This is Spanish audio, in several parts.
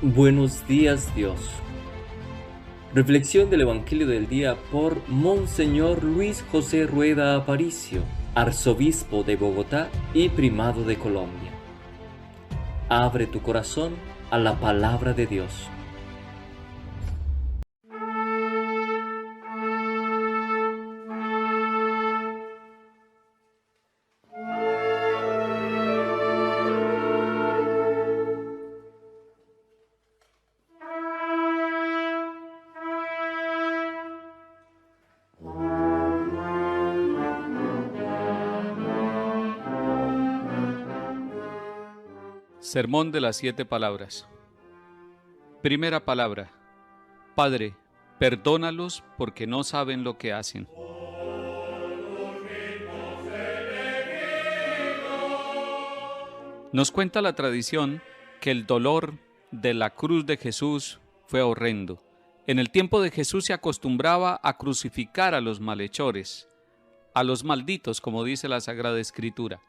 Buenos días, Dios. Reflexión del Evangelio del día por Monseñor Luis José Rueda Aparicio, arzobispo de Bogotá y primado de Colombia. Abre tu corazón a la palabra de Dios. Sermón de las 7 palabras. Primera palabra. Padre, perdónalos porque no saben lo que hacen. Nos cuenta la tradición que el dolor de la cruz de Jesús fue horrendo. En el tiempo de Jesús se acostumbraba a crucificar a los malhechores, a los malditos, como dice la Sagrada Escritura.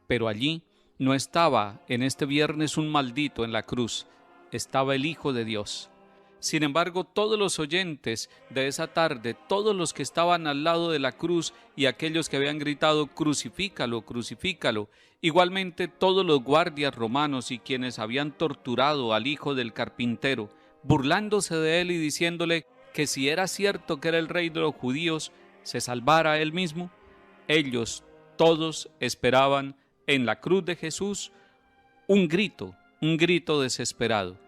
Pero allí no estaba en este viernes un maldito en la cruz, estaba el Hijo de Dios. Sin embargo, todos los oyentes de esa tarde, todos los que estaban al lado de la cruz y aquellos que habían gritado crucifícalo, crucifícalo, igualmente todos los guardias romanos y quienes habían torturado al hijo del carpintero, burlándose de él y diciéndole que si era cierto que era el rey de los judíos, se salvara él mismo, ellos todos esperaban en la cruz de Jesús un grito desesperado.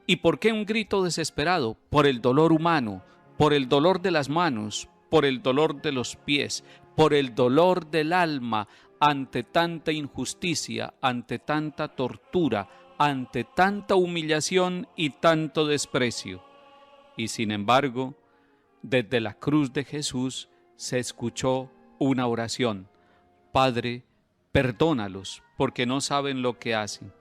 ¿Y por qué un grito desesperado? Por el dolor humano, por el dolor de las manos, por el dolor de los pies, por el dolor del alma ante tanta injusticia, ante tanta tortura, ante tanta humillación y tanto desprecio. Y sin embargo, desde la cruz de Jesús se escuchó una oración: Padre, perdónalos porque no saben lo que hacen.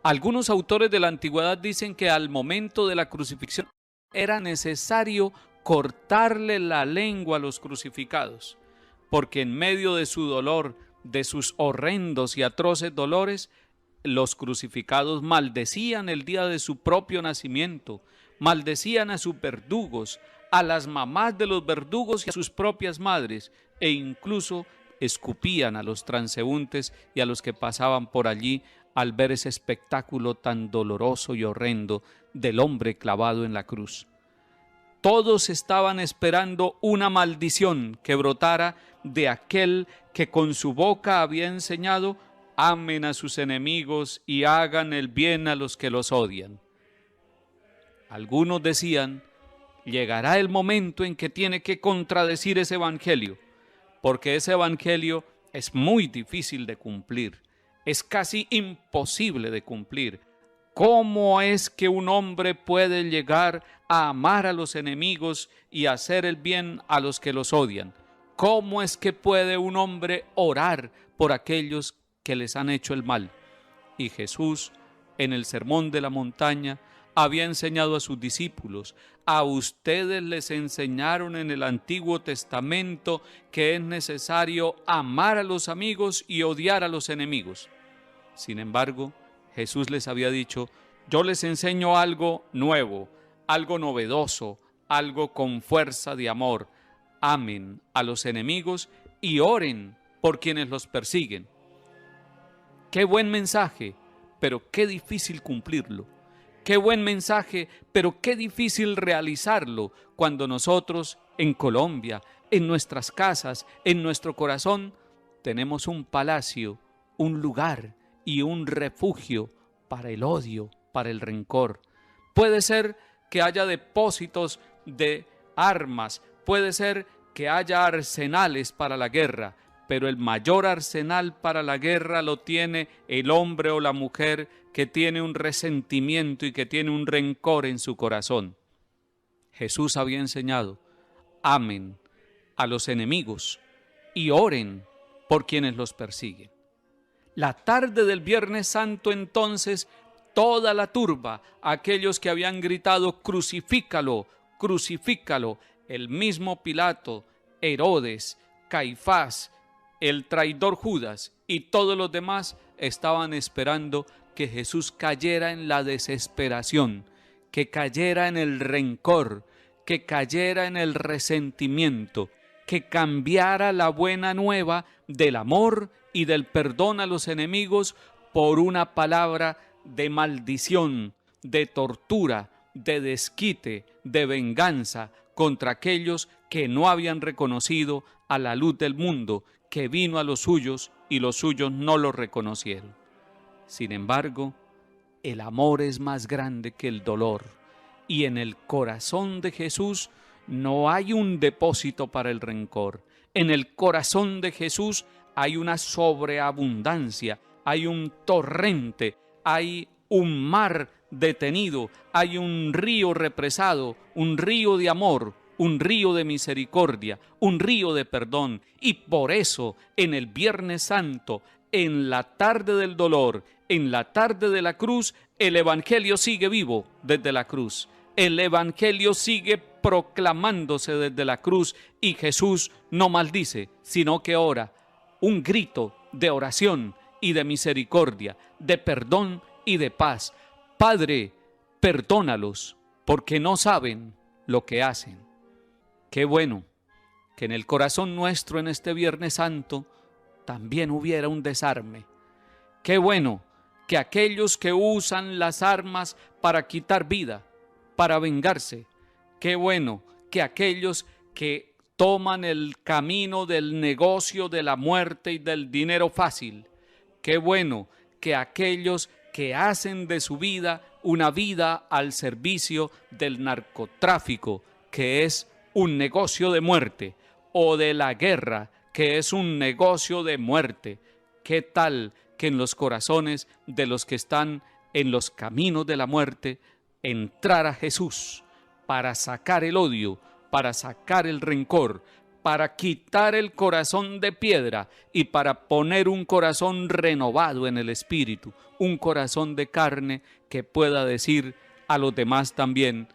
Algunos autores de la antigüedad dicen que al momento de la crucifixión era necesario cortarle la lengua a los crucificados, porque en medio de su dolor, de sus horrendos y atroces dolores, los crucificados maldecían el día de su propio nacimiento, maldecían a sus verdugos, a las mamás de los verdugos y a sus propias madres, e incluso escupían a los transeúntes y a los que pasaban por allí al ver ese espectáculo tan doloroso y horrendo del hombre clavado en la cruz. Todos estaban esperando una maldición que brotara de aquel que con su boca había enseñado: amen a sus enemigos y hagan el bien a los que los odian. Algunos decían: llegará el momento en que tiene que contradecir ese evangelio, porque ese evangelio es muy difícil de cumplir, es casi imposible de cumplir. ¿Cómo es que un hombre puede llegar a amar a los enemigos y hacer el bien a los que los odian? ¿Cómo es que puede un hombre orar por aquellos que les han hecho el mal? Y Jesús, en el Sermón de la Montaña, había enseñado a sus discípulos: a ustedes les enseñaron en el Antiguo Testamento que es necesario amar a los amigos y odiar a los enemigos. Sin embargo, Jesús les había dicho: yo les enseño algo nuevo, algo novedoso, algo con fuerza de amor. Amen a los enemigos y oren por quienes los persiguen. Qué buen mensaje, pero qué difícil cumplirlo. Qué buen mensaje, pero qué difícil realizarlo cuando nosotros en Colombia, en nuestras casas, en nuestro corazón, tenemos un palacio, un lugar y un refugio para el odio, para el rencor. Puede ser que haya depósitos de armas, puede ser que haya arsenales para la guerra, pero el mayor arsenal para la guerra lo tiene el hombre o la mujer que tiene un resentimiento y que tiene un rencor en su corazón. Jesús había enseñado: amen a los enemigos y oren por quienes los persiguen. La tarde del Viernes Santo, entonces, toda la turba, aquellos que habían gritado crucifícalo, crucifícalo, el mismo Pilato, Herodes, Caifás, el traidor Judas y todos los demás estaban esperando que Jesús cayera en la desesperación, que cayera en el rencor, que cayera en el resentimiento, que cambiara la buena nueva del amor y del perdón a los enemigos por una palabra de maldición, de tortura, de desquite, de venganza contra aquellos que no habían reconocido a la luz del mundo, que vino a los suyos y los suyos no lo reconocieron. Sin embargo, el amor es más grande que el dolor, y en el corazón de Jesús no hay un depósito para el rencor. En el corazón de Jesús hay una sobreabundancia, hay un torrente, hay un mar detenido, hay un río represado, un río de amor, un río de misericordia, un río de perdón. Y por eso, en el Viernes Santo, en la tarde del dolor, en la tarde de la cruz, el Evangelio sigue vivo desde la cruz. El Evangelio sigue proclamándose desde la cruz y Jesús no maldice, sino que ora. Un grito de oración y de misericordia, de perdón y de paz. Padre, perdónalos, porque no saben lo que hacen. Qué bueno que en el corazón nuestro en este Viernes Santo también hubiera un desarme. Qué bueno que aquellos que usan las armas para quitar vida, para vengarse, qué bueno que aquellos que toman el camino del negocio de la muerte y del dinero fácil, qué bueno que aquellos que hacen de su vida una vida al servicio del narcotráfico, que es un negocio de muerte, o de la guerra, que es un negocio de muerte. ¿Qué tal que en los corazones de los que están en los caminos de la muerte entrara Jesús para sacar el odio, para sacar el rencor, para quitar el corazón de piedra y para poner un corazón renovado en el espíritu, un corazón de carne que pueda decir a los demás también: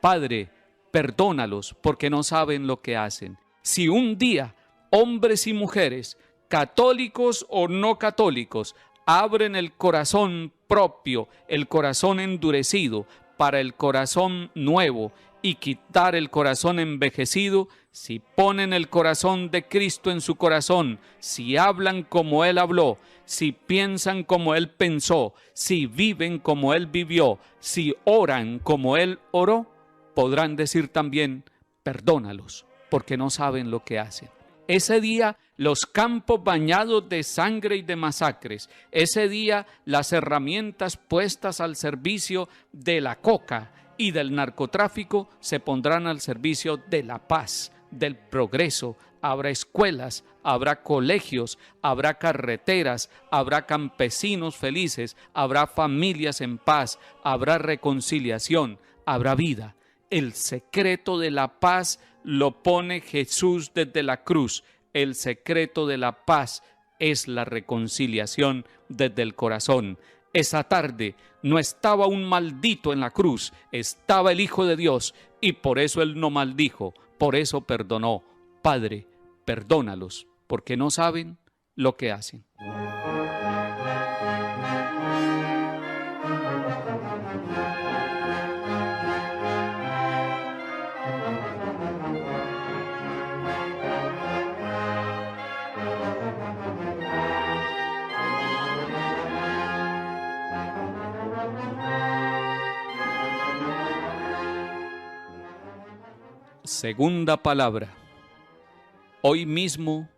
Padre, perdónalos porque no saben lo que hacen? Si un día hombres y mujeres, católicos o no católicos, abren el corazón propio, el corazón endurecido, para el corazón nuevo y quitar el corazón envejecido, si ponen el corazón de Cristo en su corazón, si hablan como Él habló, si piensan como Él pensó, si viven como Él vivió, si oran como Él oró, podrán decir también: perdónalos, porque no saben lo que hacen. Ese día los campos bañados de sangre y de masacres, ese día las herramientas puestas al servicio de la coca y del narcotráfico se pondrán al servicio de la paz, del progreso. Habrá escuelas, habrá colegios, habrá carreteras, habrá campesinos felices, habrá familias en paz, habrá reconciliación, habrá vida. El secreto de la paz lo pone Jesús desde la cruz. El secreto de la paz es la reconciliación desde el corazón. Esa tarde no estaba un maldito en la cruz, estaba el Hijo de Dios, y por eso Él no maldijo, por eso perdonó. Padre, perdónalos, porque no saben lo que hacen. Segunda palabra. Hoy mismo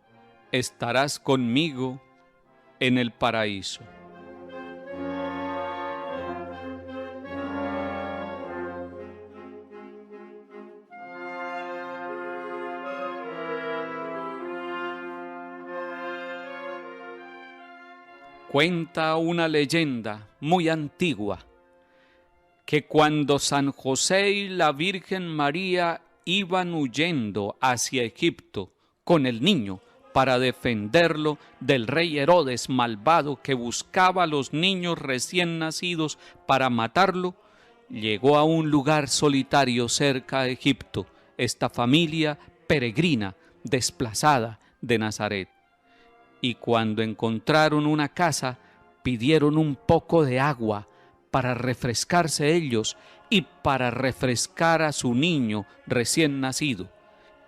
estarás conmigo en el paraíso. Cuenta una leyenda muy antigua que cuando San José y la Virgen María iban huyendo hacia Egipto con el niño para defenderlo del rey Herodes malvado que buscaba a los niños recién nacidos para matarlo, llegó a un lugar solitario cerca de Egipto, esta familia peregrina, desplazada de Nazaret. Y cuando encontraron una casa, pidieron un poco de agua para refrescarse ellos y para refrescar a su niño recién nacido.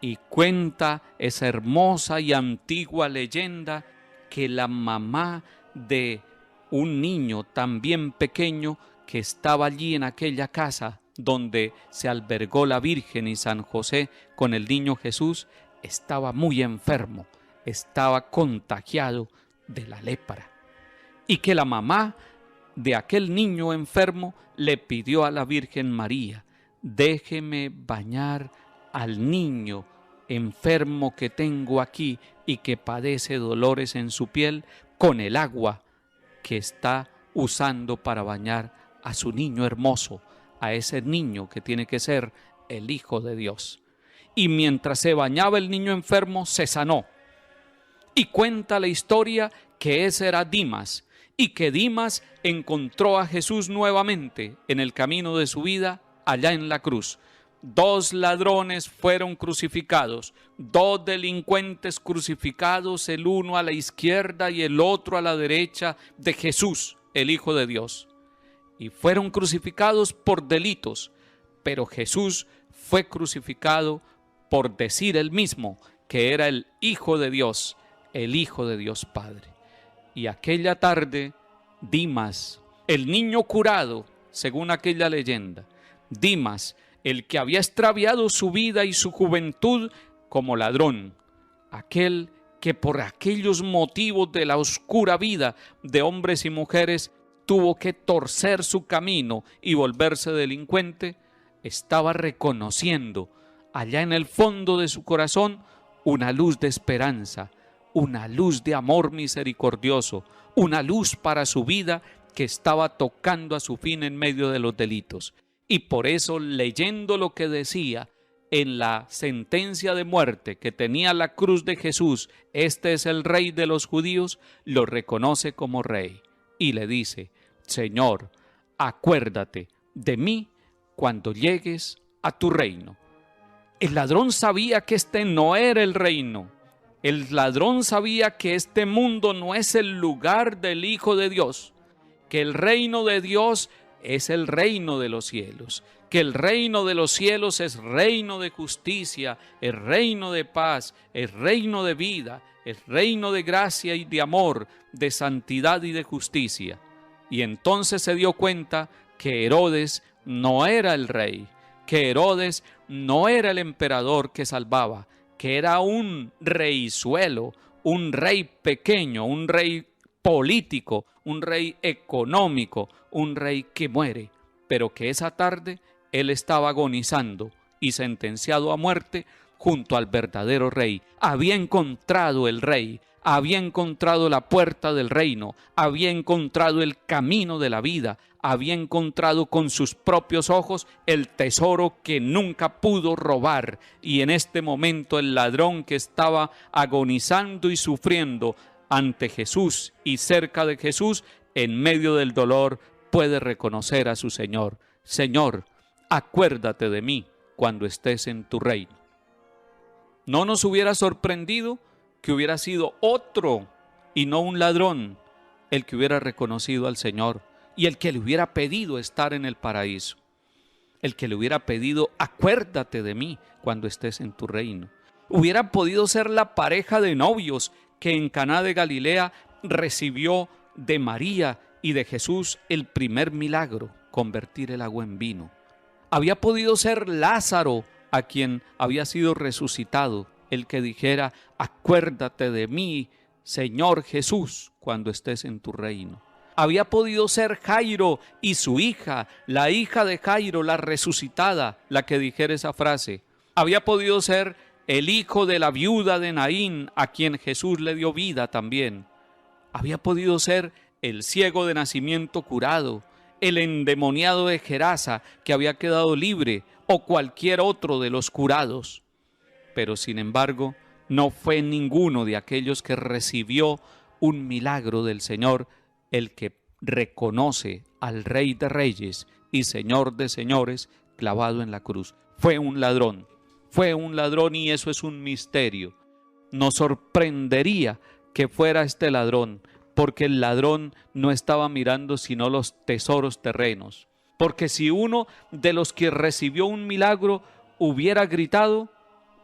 Y cuenta esa hermosa y antigua leyenda que la mamá de un niño también pequeño que estaba allí en aquella casa donde se albergó la Virgen y San José con el niño Jesús, estaba muy enfermo, estaba contagiado de la lepra. Y que la mamá de aquel niño enfermo le pidió a la Virgen María: déjeme bañar al niño enfermo que tengo aquí y que padece dolores en su piel con el agua que está usando para bañar a su niño hermoso, a ese niño que tiene que ser el Hijo de Dios. Y mientras se bañaba el niño enfermo, se sanó. Y cuenta la historia que ese era Dimas, y que Dimas encontró a Jesús nuevamente en el camino de su vida allá en la cruz. 2 ladrones fueron crucificados, 2 delincuentes crucificados, el uno a la izquierda y el otro a la derecha de Jesús, el Hijo de Dios. Y fueron crucificados por delitos, pero Jesús fue crucificado por decir él mismo que era el Hijo de Dios, el Hijo de Dios Padre. Y aquella tarde, Dimas, el niño curado, según aquella leyenda, Dimas, el que había extraviado su vida y su juventud como ladrón, aquel que por aquellos motivos de la oscura vida de hombres y mujeres tuvo que torcer su camino y volverse delincuente, estaba reconociendo allá en el fondo de su corazón una luz de esperanza, una luz de amor misericordioso, una luz para su vida que estaba tocando a su fin en medio de los delitos. Y por eso, leyendo lo que decía en la sentencia de muerte que tenía la cruz de Jesús, este es el Rey de los judíos, lo reconoce como Rey y le dice: Señor, acuérdate de mí cuando llegues a tu reino. El ladrón sabía que este no era el reino. El ladrón sabía que este mundo no es el lugar del Hijo de Dios, que el reino de Dios es el reino de los cielos, que el reino de los cielos es reino de justicia, es reino de paz, es reino de vida, es reino de gracia y de amor, de santidad y de justicia. Y entonces se dio cuenta que Herodes no era el rey, que Herodes no era el emperador que salvaba, que era un reizuelo, un rey pequeño, un rey político, un rey económico, un rey que muere, pero que esa tarde él estaba agonizando y sentenciado a muerte junto al verdadero rey. Había encontrado el rey, había encontrado la puerta del reino, había encontrado el camino de la vida, había encontrado con sus propios ojos el tesoro que nunca pudo robar. Y en este momento el ladrón que estaba agonizando y sufriendo ante Jesús y cerca de Jesús, en medio del dolor, puede reconocer a su Señor: Señor, acuérdate de mí cuando estés en tu reino. No nos hubiera sorprendido que hubiera sido otro y no un ladrón el que hubiera reconocido al Señor y el que le hubiera pedido estar en el paraíso, el que le hubiera pedido: acuérdate de mí cuando estés en tu reino. Hubiera podido ser la pareja de novios que en Caná de Galilea recibió de María y de Jesús el primer milagro, convertir el agua en vino. Había podido ser Lázaro, a quien había sido resucitado, el que dijera: acuérdate de mí, Señor Jesús, cuando estés en tu reino. Había podido ser Jairo y su hija, la hija de Jairo, la resucitada, la que dijera esa frase. Había podido ser el hijo de la viuda de Naín, a quien Jesús le dio vida también. Había podido ser el ciego de nacimiento curado, el endemoniado de Gerasa que había quedado libre, o cualquier otro de los curados. Pero sin embargo, no fue ninguno de aquellos que recibió un milagro del Señor el que reconoce al Rey de Reyes y Señor de Señores clavado en la cruz. Fue un ladrón y eso es un misterio. Nos sorprendería que fuera este ladrón, porque el ladrón no estaba mirando sino los tesoros terrenos. Porque si uno de los que recibió un milagro hubiera gritado,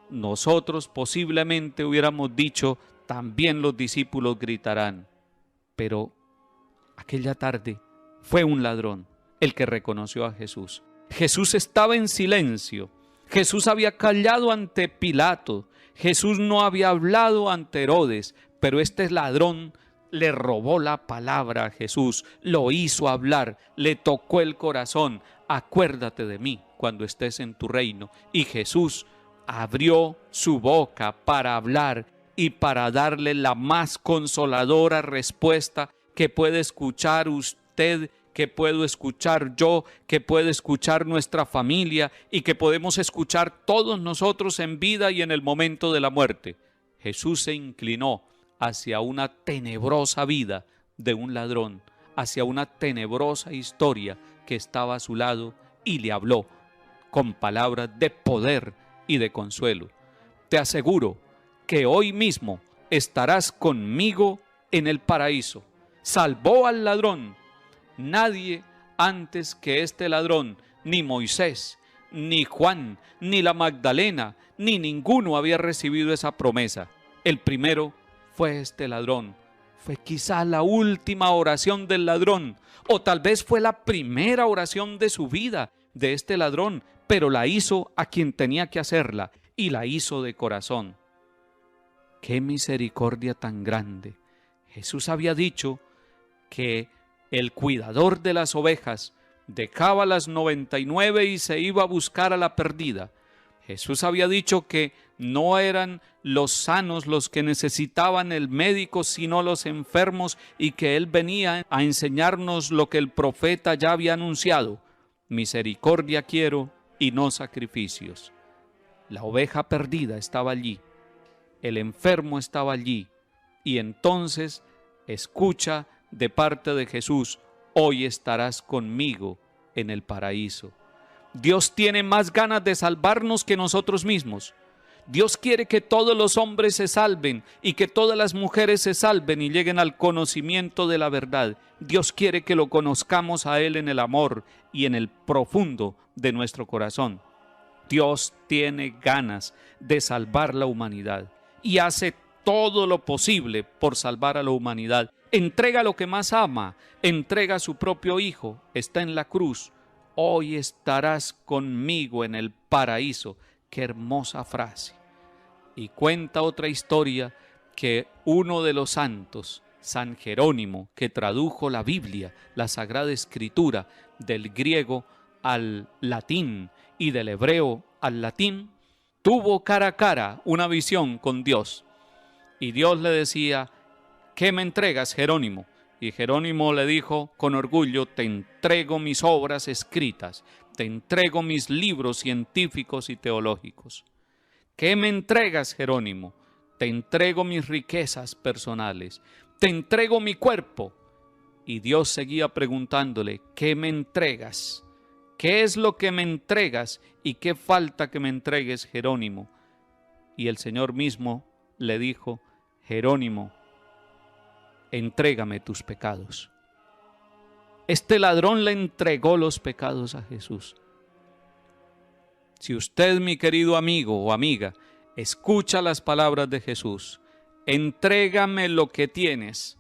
nosotros posiblemente hubiéramos dicho, también los discípulos gritarán. Pero aquella tarde fue un ladrón el que reconoció a Jesús. Jesús estaba en silencio. Jesús había callado ante Pilato. Jesús no había hablado ante Herodes, pero este ladrón le robó la palabra a Jesús, lo hizo hablar, le tocó el corazón. Acuérdate de mí cuando estés en tu reino. Y Jesús abrió su boca para hablar y para darle la más consoladora respuesta que puede escuchar usted, que puedo escuchar yo, que puede escuchar nuestra familia y que podemos escuchar todos nosotros en vida y en el momento de la muerte. Jesús se inclinó hacia una tenebrosa vida de un ladrón, hacia una tenebrosa historia que estaba a su lado y le habló con palabras de poder y de consuelo. Te aseguro que hoy mismo estarás conmigo en el paraíso. Salvó al ladrón. Nadie antes que este ladrón, ni Moisés, ni Juan, ni la Magdalena, ni ninguno había recibido esa promesa. El primero fue este ladrón. Fue quizá la última oración del ladrón, o tal vez fue la primera oración de su vida de este ladrón, pero la hizo a quien tenía que hacerla, y la hizo de corazón. ¡Qué misericordia tan grande! Jesús había dicho que el cuidador de las ovejas dejaba las 99 y se iba a buscar a la perdida. Jesús había dicho que no eran los sanos los que necesitaban el médico, sino los enfermos, y que Él venía a enseñarnos lo que el profeta ya había anunciado. Misericordia quiero y no sacrificios. La oveja perdida estaba allí, el enfermo estaba allí, y entonces escucha de parte de Jesús, hoy estarás conmigo en el paraíso. Dios tiene más ganas de salvarnos que nosotros mismos. Dios quiere que todos los hombres se salven y que todas las mujeres se salven y lleguen al conocimiento de la verdad. Dios quiere que lo conozcamos a Él en el amor y en el profundo de nuestro corazón. Dios tiene ganas de salvar la humanidad y hace todo lo posible por salvar a la humanidad. Entrega lo que más ama, entrega a su propio Hijo, está en la cruz. Hoy estarás conmigo en el paraíso. Qué hermosa frase. Y cuenta otra historia que uno de los santos, San Jerónimo, que tradujo la Biblia, la Sagrada Escritura, del griego al latín y del hebreo al latín, tuvo cara a cara una visión con Dios. Y Dios le decía, ¿qué me entregas, Jerónimo? Y Jerónimo le dijo con orgullo, te entrego mis obras escritas, te entrego mis libros científicos y teológicos. ¿Qué me entregas, Jerónimo? Te entrego mis riquezas personales, te entrego mi cuerpo. Y Dios seguía preguntándole, ¿qué me entregas? ¿Qué es lo que me entregas y qué falta que me entregues, Jerónimo? Y el Señor mismo le dijo, Jerónimo, entrégame tus pecados. Este ladrón le entregó los pecados a Jesús. Si usted, mi querido amigo o amiga, escucha las palabras de Jesús, entrégame lo que tienes,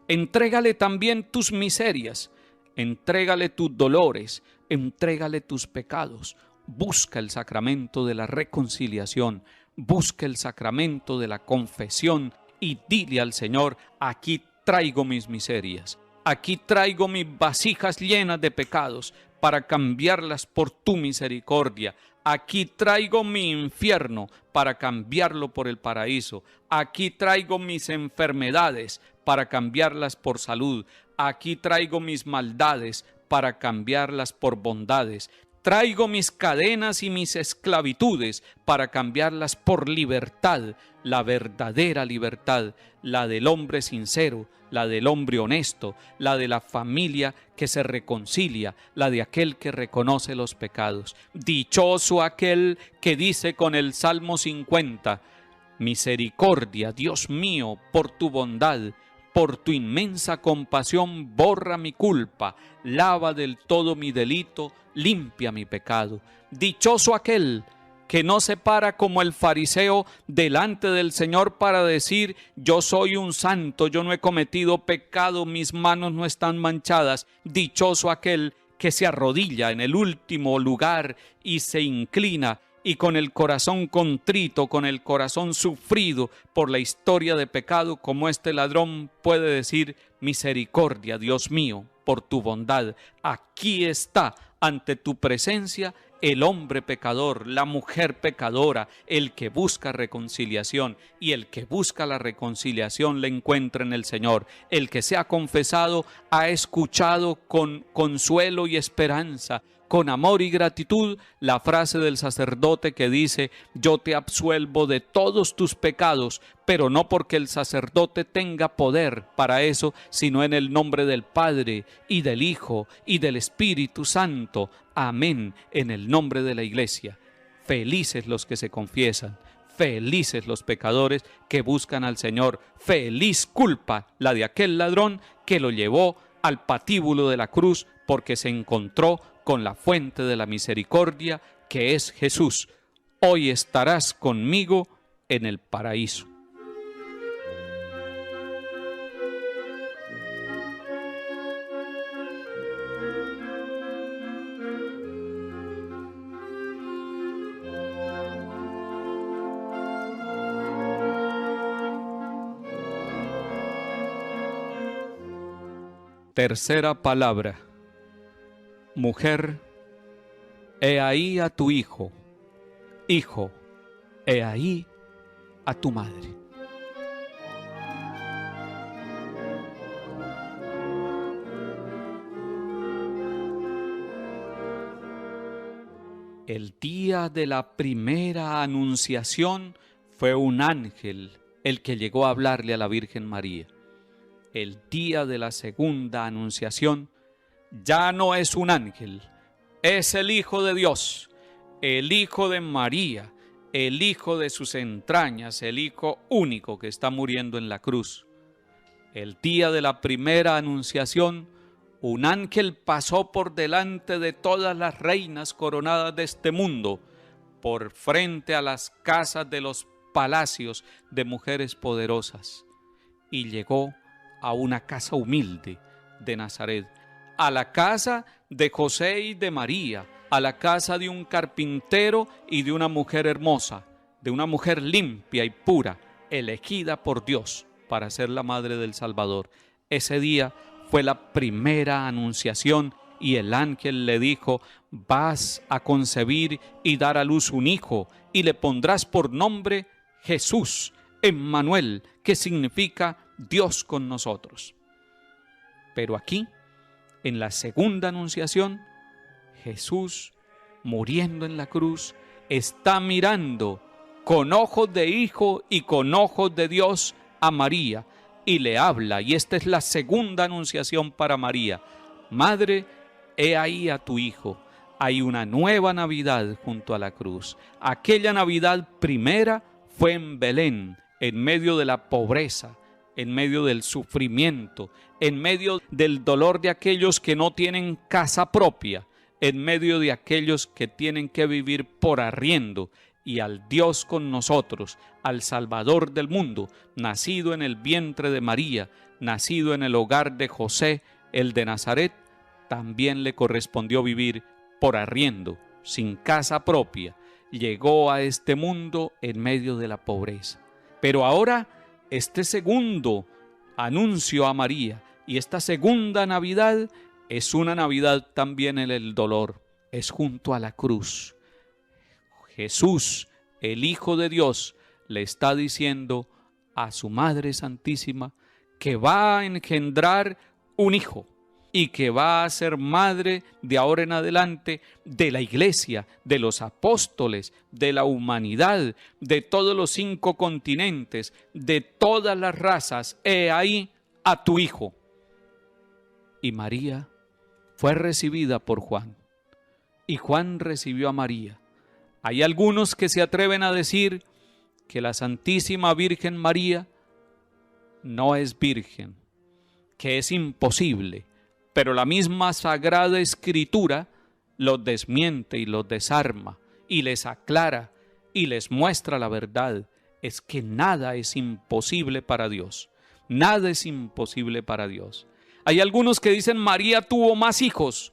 entrégale también tus miserias, entrégale tus dolores, entrégale tus pecados, busca el sacramento de la reconciliación, busca el sacramento de la confesión y dile al Señor, aquí traigo mis miserias, aquí traigo mis vasijas llenas de pecados para cambiarlas por tu misericordia. Aquí traigo mi infierno para cambiarlo por el paraíso. Aquí traigo mis enfermedades para cambiarlas por salud. Aquí traigo mis maldades para cambiarlas por bondades. Traigo mis cadenas y mis esclavitudes para cambiarlas por libertad, la verdadera libertad, la del hombre sincero, la del hombre honesto, la de la familia que se reconcilia, la de aquel que reconoce los pecados. Dichoso aquel que dice con el Salmo 50, misericordia, Dios mío, por tu bondad, por tu inmensa compasión borra mi culpa, lava del todo mi delito, limpia mi pecado. Dichoso aquel que no se para como el fariseo delante del Señor para decir: yo soy un santo, yo no he cometido pecado, mis manos no están manchadas. Dichoso aquel que se arrodilla en el último lugar y se inclina, y con el corazón contrito, con el corazón sufrido por la historia de pecado, como este ladrón, puede decir: misericordia, Dios mío, por tu bondad. Aquí está ante tu presencia el hombre pecador, la mujer pecadora, el que busca reconciliación, y el que busca la reconciliación la encuentra en el Señor. El que se ha confesado ha escuchado con consuelo y esperanza, con amor y gratitud, la frase del sacerdote que dice: yo te absuelvo de todos tus pecados, pero no porque el sacerdote tenga poder para eso, sino en el nombre del Padre y del Hijo y del Espíritu Santo. Amén, en el nombre de la Iglesia. Felices los que se confiesan, felices los pecadores que buscan al Señor. Feliz culpa la de aquel ladrón que lo llevó al patíbulo de la cruz, porque se encontró con la fuente de la misericordia, que es Jesús. Hoy estarás conmigo en el paraíso. Tercera palabra. Mujer, he ahí a tu hijo. Hijo, he ahí a tu madre. El día de la primera anunciación fue un ángel el que llegó a hablarle a la Virgen María. El día de la segunda anunciación ya no es un ángel, es el Hijo de Dios, el Hijo de María, el Hijo de sus entrañas, el Hijo único que está muriendo en la cruz. El día de la primera anunciación, un ángel pasó por delante de todas las reinas coronadas de este mundo, por frente a las casas de los palacios de mujeres poderosas, y llegó a una casa humilde de Nazaret, a la casa de José y de María, a la casa de un carpintero y de una mujer hermosa, de una mujer limpia y pura, elegida por Dios para ser la madre del Salvador. Ese día fue la primera anunciación y el ángel le dijo: vas a concebir y dar a luz un hijo y le pondrás por nombre Jesús, Emmanuel, que significa Dios con nosotros. Pero aquí, en la segunda anunciación, Jesús, muriendo en la cruz, está mirando con ojos de hijo y con ojos de Dios a María, y le habla, y esta es la segunda anunciación para María: Madre, he ahí a tu hijo. Hay una nueva Navidad junto a la cruz. Aquella Navidad primera fue en Belén, en medio de la pobreza, en medio del sufrimiento, en medio del dolor de aquellos que no tienen casa propia, en medio de aquellos que tienen que vivir por arriendo, y al Dios con nosotros, al Salvador del mundo, nacido en el vientre de María, nacido en el hogar de José, el de Nazaret, también le correspondió vivir por arriendo, sin casa propia. Llegó a este mundo en medio de la pobreza. Pero ahora, este segundo anuncio a María y esta segunda Navidad es una Navidad también en el dolor, es junto a la cruz. Jesús, el Hijo de Dios, le está diciendo a su Madre Santísima que va a engendrar un hijo y que va a ser madre de ahora en adelante de la Iglesia, de los apóstoles, de la humanidad, de todos los 5 continentes, de todas las razas. He ahí a tu hijo. Y María fue recibida por Juan, y Juan recibió a María. Hay algunos que se atreven a decir que la Santísima Virgen María no es virgen, que es imposible, pero la misma Sagrada Escritura los desmiente y los desarma y les aclara y les muestra la verdad. Es que nada es imposible para Dios. Nada es imposible para Dios. Hay algunos que dicen María tuvo más hijos,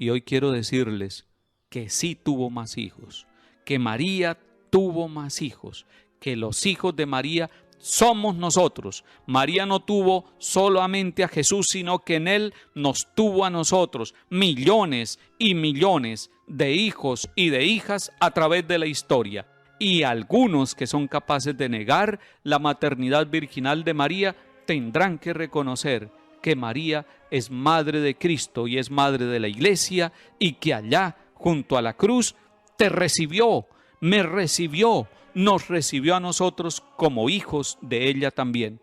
y hoy quiero decirles que sí tuvo más hijos, que María tuvo más hijos, que los hijos de María somos nosotros. María no tuvo solamente a Jesús, sino que en Él nos tuvo a nosotros, millones y millones de hijos y de hijas a través de la historia. Y algunos que son capaces de negar la maternidad virginal de María tendrán que reconocer que María es madre de Cristo y es madre de la Iglesia, y que allá junto a la cruz te recibió, me recibió, nos recibió a nosotros como hijos de ella también.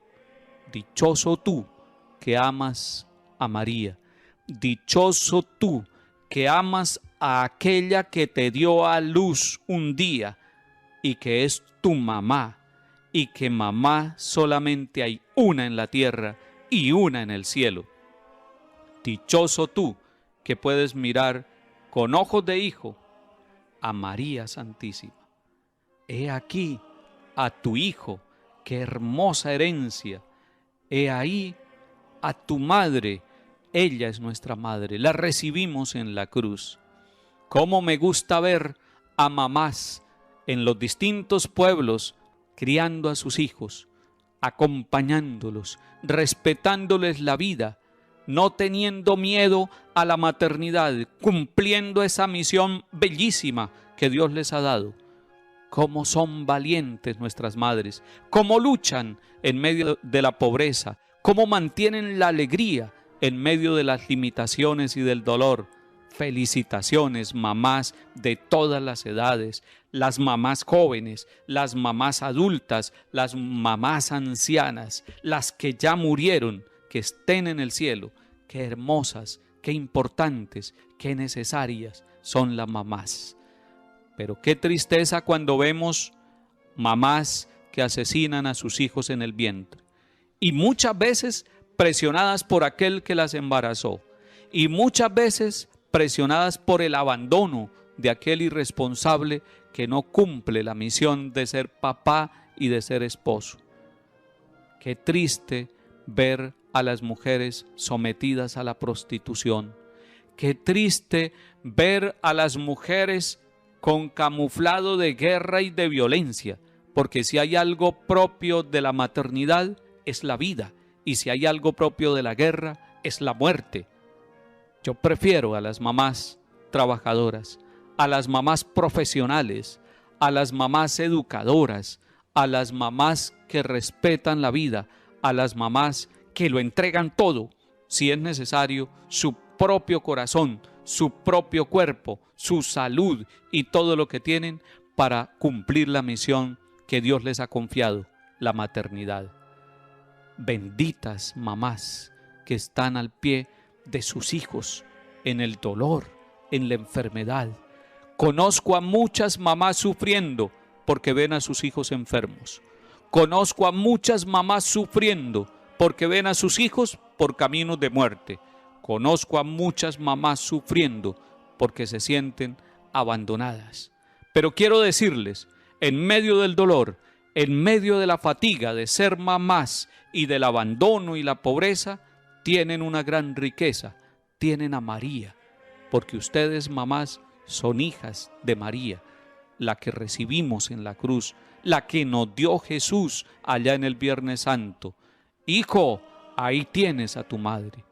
Dichoso tú que amas a María, dichoso tú que amas a aquella que te dio a luz un día y que es tu mamá, y que mamá solamente hay una en la tierra y una en el cielo. Dichoso tú que puedes mirar con ojos de hijo a María Santísima. He aquí a tu hijo, qué hermosa herencia. He ahí a tu madre, ella es nuestra madre, la recibimos en la cruz. Cómo me gusta ver a mamás en los distintos pueblos criando a sus hijos, acompañándolos, respetándoles la vida, no teniendo miedo a la maternidad, cumpliendo esa misión bellísima que Dios les ha dado. Cómo son valientes nuestras madres, cómo luchan en medio de la pobreza, cómo mantienen la alegría en medio de las limitaciones y del dolor. Felicitaciones, mamás de todas las edades, las mamás jóvenes, las mamás adultas, las mamás ancianas, las que ya murieron, que estén en el cielo. Qué hermosas, qué importantes, qué necesarias son las mamás. Pero qué tristeza cuando vemos mamás que asesinan a sus hijos en el vientre, y muchas veces presionadas por aquel que las embarazó, y muchas veces presionadas por el abandono de aquel irresponsable que no cumple la misión de ser papá y de ser esposo. Qué triste ver a las mujeres sometidas a la prostitución. Qué triste ver a las mujeres con camuflado de guerra y de violencia, porque si hay algo propio de la maternidad es la vida, y si hay algo propio de la guerra es la muerte. Yo prefiero a las mamás trabajadoras, a las mamás profesionales, a las mamás educadoras, a las mamás que respetan la vida, a las mamás que lo entregan todo, si es necesario, su propio corazón, su propio cuerpo, su salud y todo lo que tienen para cumplir la misión que Dios les ha confiado, la maternidad. Benditas mamás que están al pie de sus hijos en el dolor, en la enfermedad. Conozco a muchas mamás sufriendo porque ven a sus hijos enfermos. Conozco a muchas mamás sufriendo porque ven a sus hijos por caminos de muerte. Conozco a muchas mamás sufriendo porque se sienten abandonadas. Pero quiero decirles, en medio del dolor, en medio de la fatiga de ser mamás y del abandono y la pobreza, tienen una gran riqueza, tienen a María, porque ustedes, mamás, son hijas de María, la que recibimos en la cruz, la que nos dio Jesús allá en el Viernes Santo. Hijo, ahí tienes a tu madre.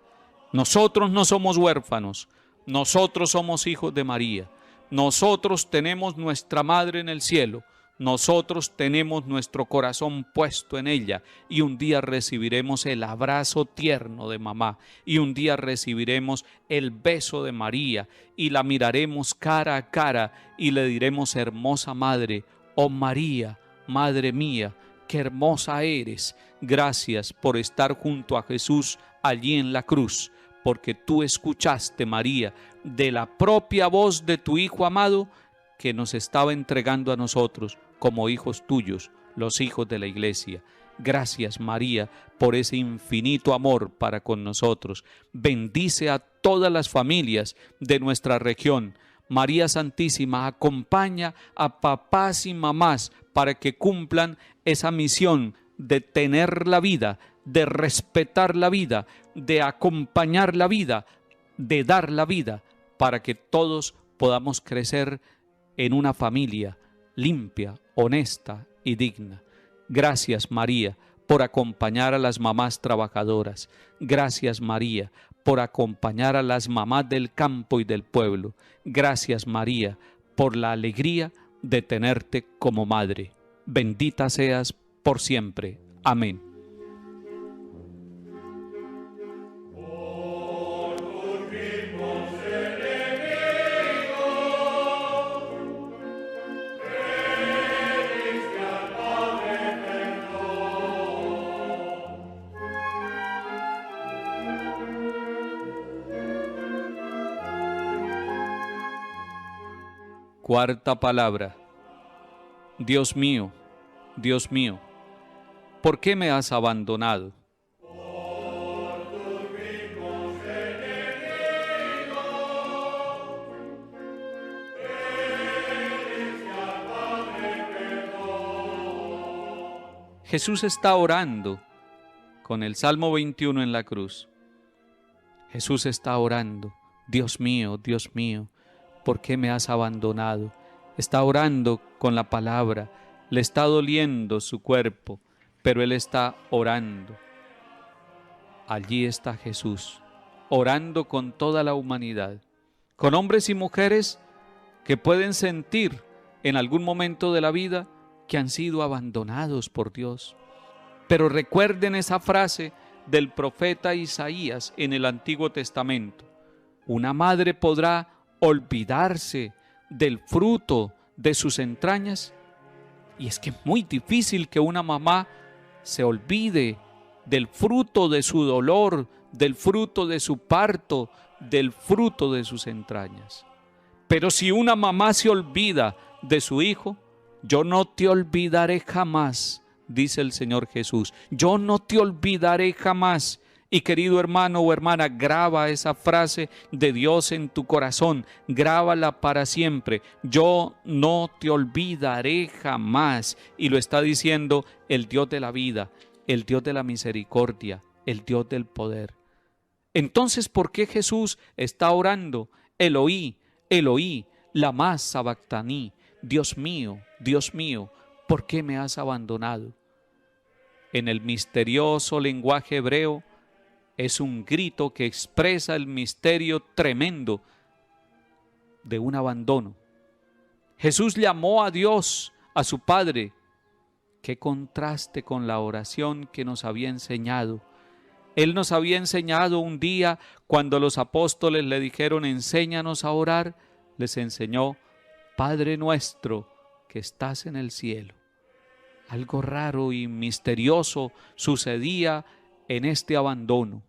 Nosotros no somos huérfanos, nosotros somos hijos de María, nosotros tenemos nuestra madre en el cielo, nosotros tenemos nuestro corazón puesto en ella, y un día recibiremos el abrazo tierno de mamá, y un día recibiremos el beso de María, y la miraremos cara a cara y le diremos: hermosa madre, oh María, madre mía, qué hermosa eres. Gracias por estar junto a Jesús allí en la cruz, porque tú escuchaste, María, de la propia voz de tu Hijo amado, que nos estaba entregando a nosotros como hijos tuyos, los hijos de la Iglesia. Gracias, María, por ese infinito amor para con nosotros. Bendice a todas las familias de nuestra región. María Santísima, acompaña a papás y mamás para que cumplan esa misión de tener la vida, de respetar la vida, de acompañar la vida, de dar la vida, para que todos podamos crecer en una familia limpia, honesta y digna. Gracias, María, por acompañar a las mamás trabajadoras. Gracias, María, por acompañar a las mamás del campo y del pueblo. Gracias, María, por la alegría de tenerte como madre. Bendita seas por siempre. Amén. Cuarta palabra. Dios mío, ¿por qué me has abandonado? Jesús está orando con el Salmo 21 en la cruz. Jesús está orando, Dios mío, ¿por qué me has abandonado? Está orando con la palabra, le está doliendo su cuerpo, pero él está orando. Allí está Jesús, orando con toda la humanidad, con hombres y mujeres que pueden sentir en algún momento de la vida que han sido abandonados por Dios. Pero recuerden esa frase del profeta Isaías en el Antiguo Testamento: una madre podrá olvidarse del fruto de sus entrañas. Y es que es muy difícil que una mamá se olvide del fruto de su dolor, del fruto de su parto, del fruto de sus entrañas. Pero si una mamá se olvida de su hijo, yo no te olvidaré jamás, dice el Señor Jesús. Yo no te olvidaré jamás. Y querido hermano o hermana, graba esa frase de Dios en tu corazón, grábala para siempre. Yo no te olvidaré jamás. Y lo está diciendo el Dios de la vida, el Dios de la misericordia, el Dios del poder. Entonces, ¿por qué Jesús está orando? Eloí, Eloí, lama sabactaní. Dios mío, ¿por qué me has abandonado? En el misterioso lenguaje hebreo, es un grito que expresa el misterio tremendo de un abandono. Jesús llamó a Dios, a su Padre. Qué contraste con la oración que nos había enseñado. Él nos había enseñado un día cuando los apóstoles le dijeron: enséñanos a orar. Les enseñó: Padre nuestro que estás en el cielo. Algo raro y misterioso sucedía en este abandono.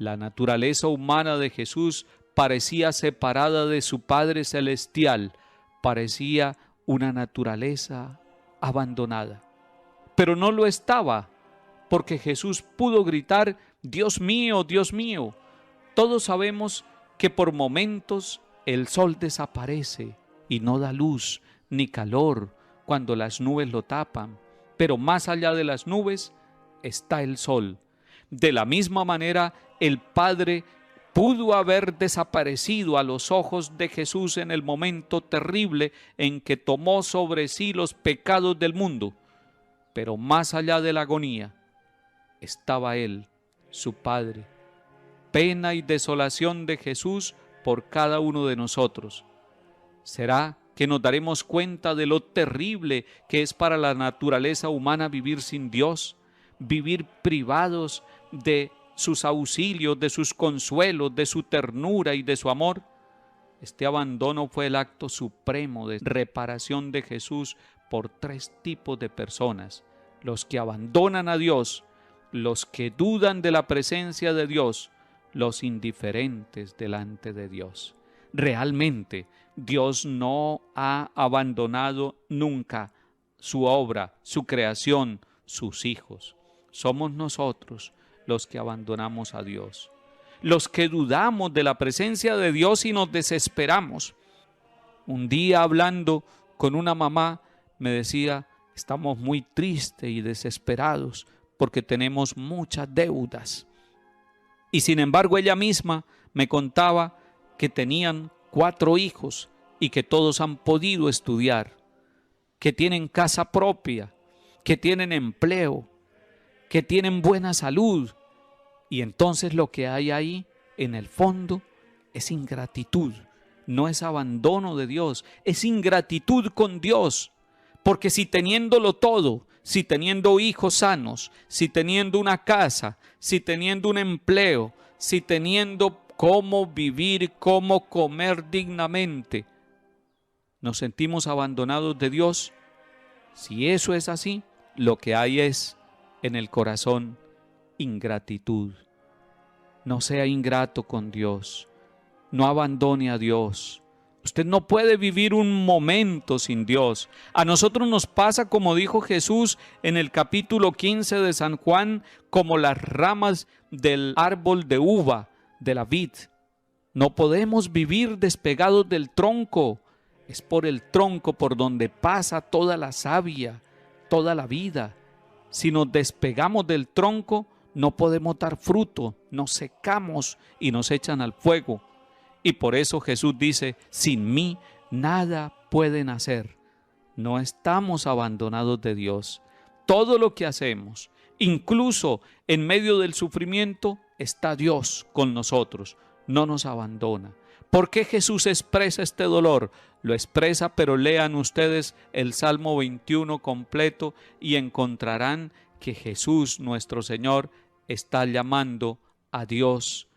La naturaleza humana de Jesús parecía separada de su Padre Celestial, parecía una naturaleza abandonada. Pero no lo estaba, porque Jesús pudo gritar: Dios mío, Dios mío. Todos sabemos que por momentos el sol desaparece y no da luz ni calor cuando las nubes lo tapan, pero más allá de las nubes está el sol. De la misma manera, el Padre pudo haber desaparecido a los ojos de Jesús en el momento terrible en que tomó sobre sí los pecados del mundo, pero más allá de la agonía estaba Él, su Padre. Pena y desolación de Jesús por cada uno de nosotros. ¿Será que nos daremos cuenta de lo terrible que es para la naturaleza humana vivir sin Dios? Vivir privados de sus auxilios, de sus consuelos, de su ternura y de su amor. Este abandono fue el acto supremo de reparación de Jesús por tres tipos de personas: los que abandonan a Dios, los que dudan de la presencia de Dios, los indiferentes delante de Dios. Realmente, Dios no ha abandonado nunca su obra, su creación, sus hijos. somos nosotros los que abandonamos a Dios, los que dudamos de la presencia de Dios y nos desesperamos. Un día hablando con una mamá me decía, estamos muy tristes y desesperados porque tenemos muchas deudas. Y sin embargo ella misma me contaba que tenían 4 hijos y que todos han podido estudiar, que tienen casa propia, que tienen empleo, que tienen buena salud. Y entonces lo que hay ahí en el fondo es ingratitud, no es abandono de Dios, es ingratitud con Dios. Porque si teniéndolo todo, si teniendo hijos sanos, si teniendo una casa, si teniendo un empleo, si teniendo cómo vivir, cómo comer dignamente, nos sentimos abandonados de Dios, si eso es así, lo que hay es en el corazón ingratitud. No sea ingrato con Dios, no abandone a Dios. Usted no puede vivir un momento sin Dios. A nosotros nos pasa, como dijo Jesús en el capítulo 15 de San Juan, como las ramas del árbol de uva, de la vid. No podemos vivir despegados del tronco. Es por el tronco por donde pasa toda la savia, toda la vida. Si nos despegamos del tronco, no podemos dar fruto, nos secamos y nos echan al fuego. Y por eso Jesús dice, sin mí nada pueden hacer. No estamos abandonados de Dios. Todo lo que hacemos, incluso en medio del sufrimiento, está Dios con nosotros, no nos abandona. ¿Por qué Jesús expresa este dolor? Lo expresa, pero lean ustedes el Salmo 21 completo y encontrarán que Jesús, nuestro Señor, está llamando a Dios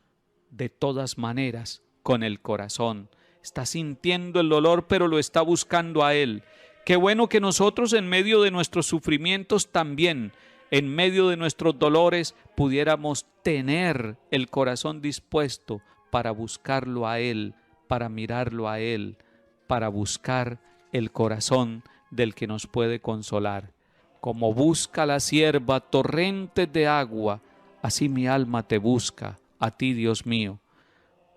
de todas maneras con el corazón. Está sintiendo el dolor, pero lo está buscando a Él. Qué bueno que nosotros en medio de nuestros sufrimientos también, en medio de nuestros dolores, pudiéramos tener el corazón dispuesto para buscarlo a Él, para mirarlo a Él, para buscar el corazón del que nos puede consolar. Como busca la sierva torrentes de agua, así mi alma te busca, a ti, Dios mío.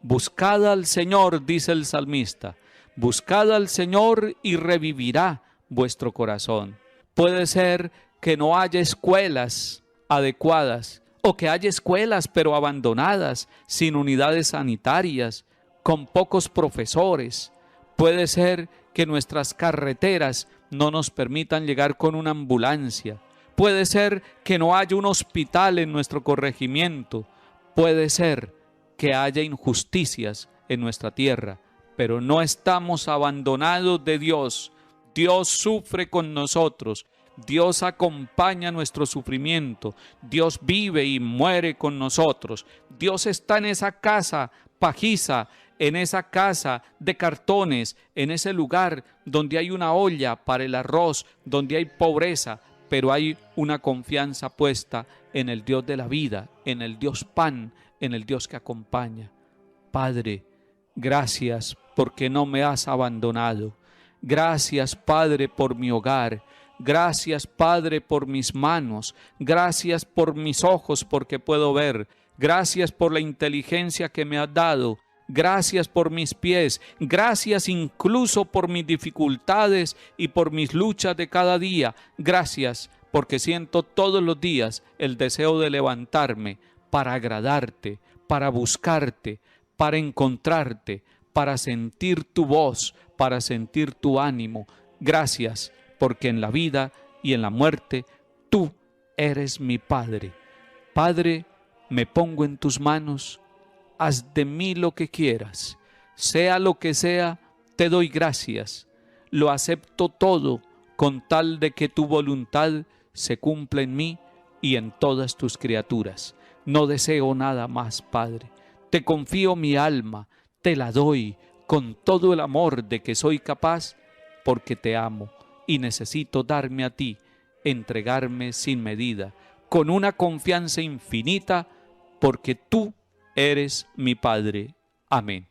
Buscad al Señor, dice el salmista, buscad al Señor y revivirá vuestro corazón. Puede ser que no haya escuelas adecuadas, o que haya escuelas pero abandonadas, sin unidades sanitarias, con pocos profesores. Puede ser que nuestras carreteras no nos permitan llegar con una ambulancia. Puede ser que no haya un hospital en nuestro corregimiento. Puede ser que haya injusticias en nuestra tierra, pero no estamos abandonados de Dios. Dios sufre con nosotros. Dios acompaña nuestro sufrimiento. Dios vive y muere con nosotros. Dios está en esa casa pajiza, en esa casa de cartones, en ese lugar donde hay una olla para el arroz, donde hay pobreza, pero hay una confianza puesta en el Dios de la vida, en el Dios pan, en el Dios que acompaña. Padre, gracias porque no me has abandonado. Gracias, Padre, por mi hogar. Gracias, Padre, por mis manos. Gracias por mis ojos porque puedo ver. Gracias por la inteligencia que me has dado. Gracias por mis pies. Gracias incluso por mis dificultades y por mis luchas de cada día. Gracias porque siento todos los días el deseo de levantarme para agradarte, para buscarte, para encontrarte, para sentir tu voz, para sentir tu ánimo. Gracias porque en la vida y en la muerte tú eres mi Padre. Padre, me pongo en tus manos. Haz de mí lo que quieras, sea lo que sea, te doy gracias. Lo acepto todo con tal de que tu voluntad se cumpla en mí y en todas tus criaturas. No deseo nada más, Padre. Te confío mi alma, te la doy con todo el amor de que soy capaz, porque te amo y necesito darme a ti, entregarme sin medida, con una confianza infinita, porque tú eres mi Padre. Amén.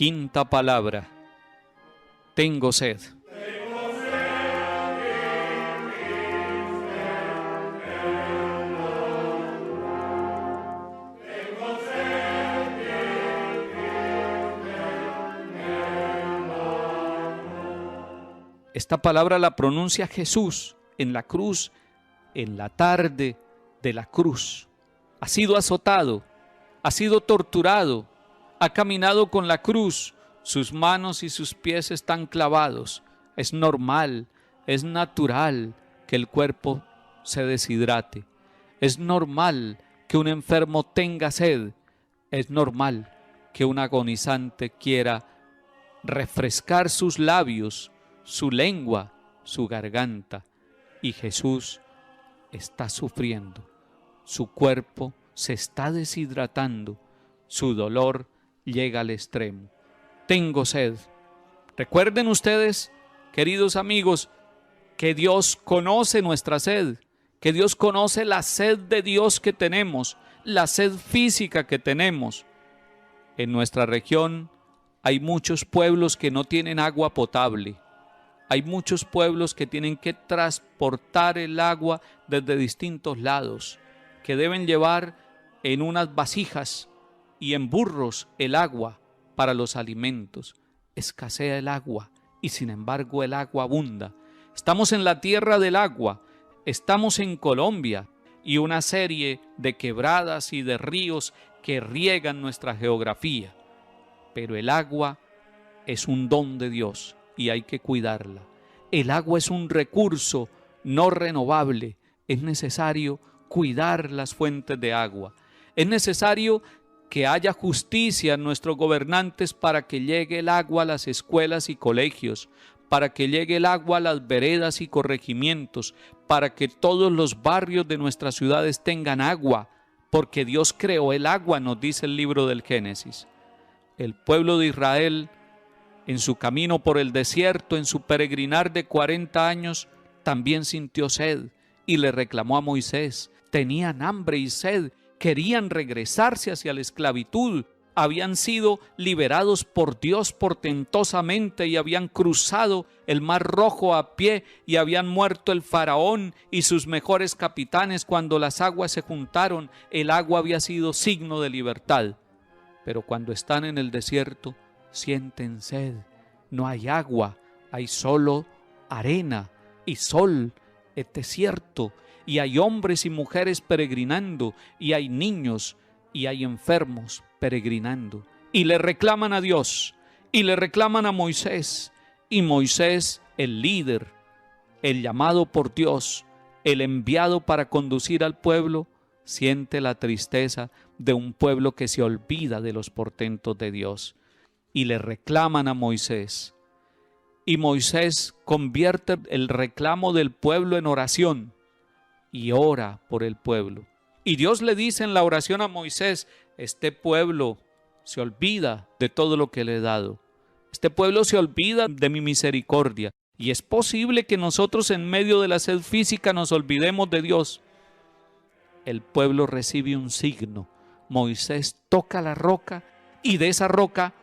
Quinta palabra. Tengo sed. Esta palabra la pronuncia Jesús en la cruz, en la tarde de la cruz. Ha sido azotado, ha sido torturado, ha caminado con la cruz, sus manos y sus pies están clavados. Es normal, es natural que el cuerpo se deshidrate. Es normal que un enfermo tenga sed. Es normal que un agonizante quiera refrescar sus labios, su lengua, su garganta. Y Jesús está sufriendo. Su cuerpo se está deshidratando. Su dolor llega al extremo. Tengo sed. Recuerden ustedes, queridos amigos, que Dios conoce nuestra sed, que Dios conoce la sed de Dios que tenemos, la sed física que tenemos. En nuestra región hay muchos pueblos que no tienen agua potable. Hay muchos pueblos que tienen que transportar el agua desde distintos lados, que deben llevar en unas vasijas y en burros el agua para los alimentos. Escasea el agua y sin embargo el agua abunda. Estamos en la tierra del agua, estamos en Colombia y una serie de quebradas y de ríos que riegan nuestra geografía. Pero el agua es un don de Dios y hay que cuidarla. El agua es un recurso no renovable. Es necesario cuidar las fuentes de agua. Es necesario que haya justicia en nuestros gobernantes para que llegue el agua a las escuelas y colegios, para que llegue el agua a las veredas y corregimientos, para que todos los barrios de nuestras ciudades tengan agua, porque Dios creó el agua, nos dice el libro del Génesis. El pueblo de Israel, en su camino por el desierto, en su peregrinar de 40 años, también sintió sed y le reclamó a Moisés. Tenían hambre y sed, querían regresarse hacia la esclavitud, habían sido liberados por Dios portentosamente y habían cruzado el Mar Rojo a pie y habían muerto el faraón y sus mejores capitanes cuando las aguas se juntaron. El agua había sido signo de libertad. Pero cuando están en el desierto, sienten sed. No hay agua, hay solo arena y sol, es desierto. Y hay hombres y mujeres peregrinando, y hay niños y hay enfermos peregrinando. Y le reclaman a Dios, y le reclaman a Moisés. Y Moisés, el líder, el llamado por Dios, el enviado para conducir al pueblo, siente la tristeza de un pueblo que se olvida de los portentos de Dios. Y le reclaman a Moisés. Y Moisés convierte el reclamo del pueblo en oración y ora por el pueblo. Y Dios le dice en la oración a Moisés: este pueblo se olvida de todo lo que le he dado. Este pueblo se olvida de mi misericordia. Y es posible que nosotros en medio de la sed física nos olvidemos de Dios. El pueblo recibe un signo. Moisés toca la roca y de esa roca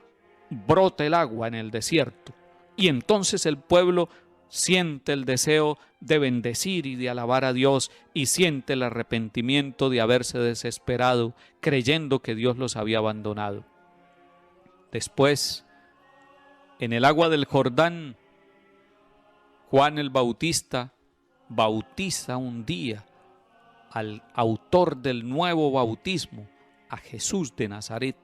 brota el agua en el desierto. Y entonces el pueblo siente el deseo de bendecir y de alabar a Dios y siente el arrepentimiento de haberse desesperado creyendo que Dios los había abandonado. Después, en el agua del Jordán, Juan el Bautista bautiza un día al autor del nuevo bautismo, a Jesús de Nazaret.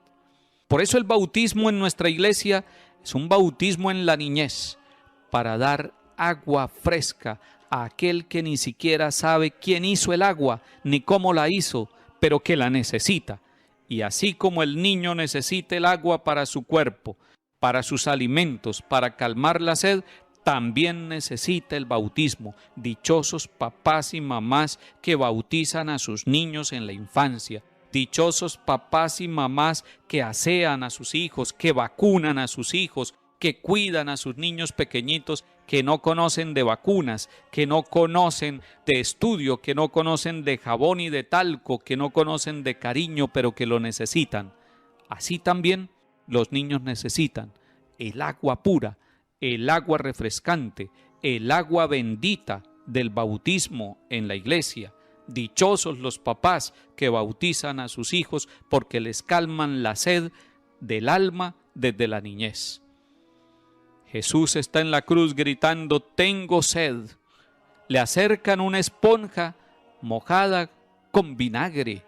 Por eso el bautismo en nuestra iglesia es un bautismo en la niñez, para dar agua fresca a aquel que ni siquiera sabe quién hizo el agua ni cómo la hizo, pero que la necesita. Y así como el niño necesita el agua para su cuerpo, para sus alimentos, para calmar la sed, también necesita el bautismo. Dichosos papás y mamás que bautizan a sus niños en la infancia. Dichosos papás y mamás que asean a sus hijos, que vacunan a sus hijos, que cuidan a sus niños pequeñitos, que no conocen de vacunas, que no conocen de estudio, que no conocen de jabón y de talco, que no conocen de cariño, pero que lo necesitan. Así también los niños necesitan el agua pura, el agua refrescante, el agua bendita del bautismo en la iglesia. Dichosos los papás que bautizan a sus hijos porque les calman la sed del alma desde la niñez. Jesús está en la cruz gritando: tengo sed. Le acercan una esponja mojada con vinagre.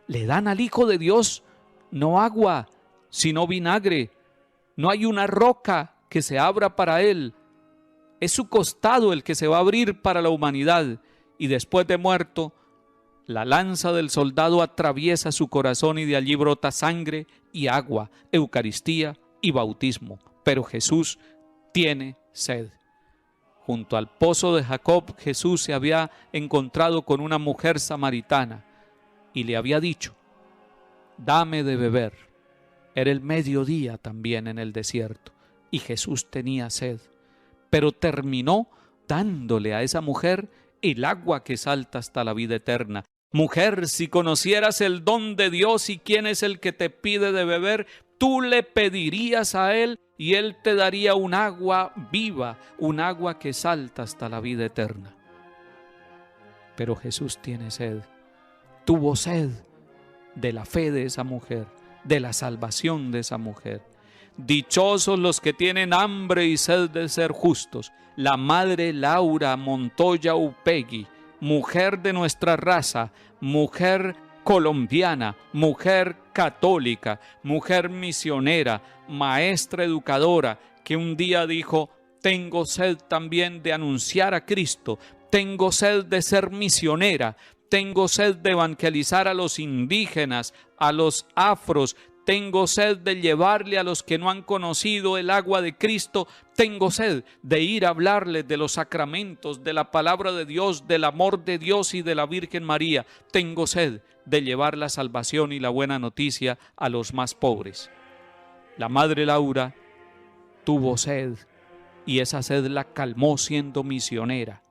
Le dan al Hijo de Dios no agua, sino vinagre. No hay una roca que se abra para Él. Es su costado el que se va a abrir para la humanidad. Y después de muerto, la lanza del soldado atraviesa su corazón y de allí brota sangre y agua, Eucaristía y bautismo. Pero Jesús tiene sed. Junto al pozo de Jacob, Jesús se había encontrado con una mujer samaritana y le había dicho: dame de beber. Era el mediodía también en el desierto y Jesús tenía sed, pero terminó dándole a esa mujer el agua que salta hasta la vida eterna. Mujer, si conocieras el don de Dios y quién es el que te pide de beber, tú le pedirías a Él y Él te daría un agua viva, un agua que salta hasta la vida eterna. Pero Jesús tiene sed, tuvo sed de la fe de esa mujer, de la salvación de esa mujer. Dichosos los que tienen hambre y sed de ser justos. La madre Laura Montoya Upegui, mujer de nuestra raza, mujer colombiana, mujer católica, mujer misionera, maestra educadora, que un día dijo: tengo sed también de anunciar a Cristo, tengo sed de ser misionera, tengo sed de evangelizar a los indígenas, a los afros, tengo sed de llevarle a los que no han conocido el agua de Cristo, tengo sed de ir a hablarles de los sacramentos, de la palabra de Dios, del amor de Dios y de la Virgen María, tengo sed de llevar la salvación y la buena noticia a los más pobres. La madre Laura tuvo sed y esa sed la calmó siendo misionera.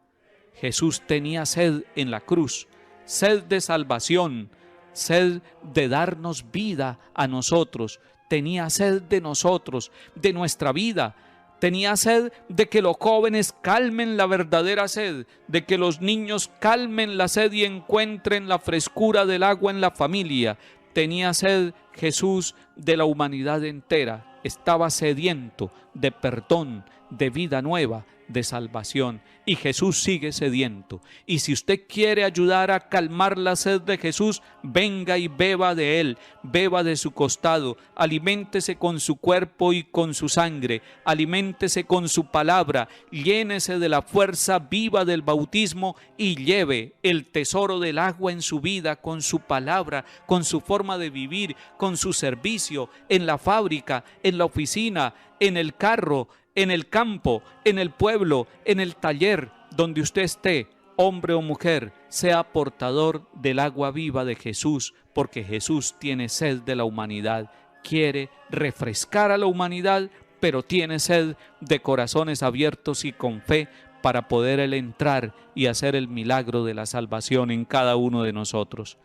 Jesús tenía sed en la cruz, sed de salvación, sed de darnos vida a nosotros, tenía sed de nosotros, de nuestra vida, tenía sed de que los jóvenes calmen la verdadera sed, de que los niños calmen la sed y encuentren la frescura del agua en la familia. Tenía sed Jesús de la humanidad entera, estaba sediento de perdón, de vida nueva, de salvación, y Jesús sigue sediento. Y si usted quiere ayudar a calmar la sed de Jesús, venga y beba de Él, beba de su costado, aliméntese con su cuerpo y con su sangre, aliméntese con su palabra, llénese de la fuerza viva del bautismo y lleve el tesoro del agua en su vida, con su palabra, con su forma de vivir, con su servicio, en la fábrica, en la oficina, en el carro, en el campo, en el pueblo, en el taller, donde usted esté, hombre o mujer, sea portador del agua viva de Jesús, porque Jesús tiene sed de la humanidad, quiere refrescar a la humanidad, pero tiene sed de corazones abiertos y con fe para poder Él entrar y hacer el milagro de la salvación en cada uno de nosotros.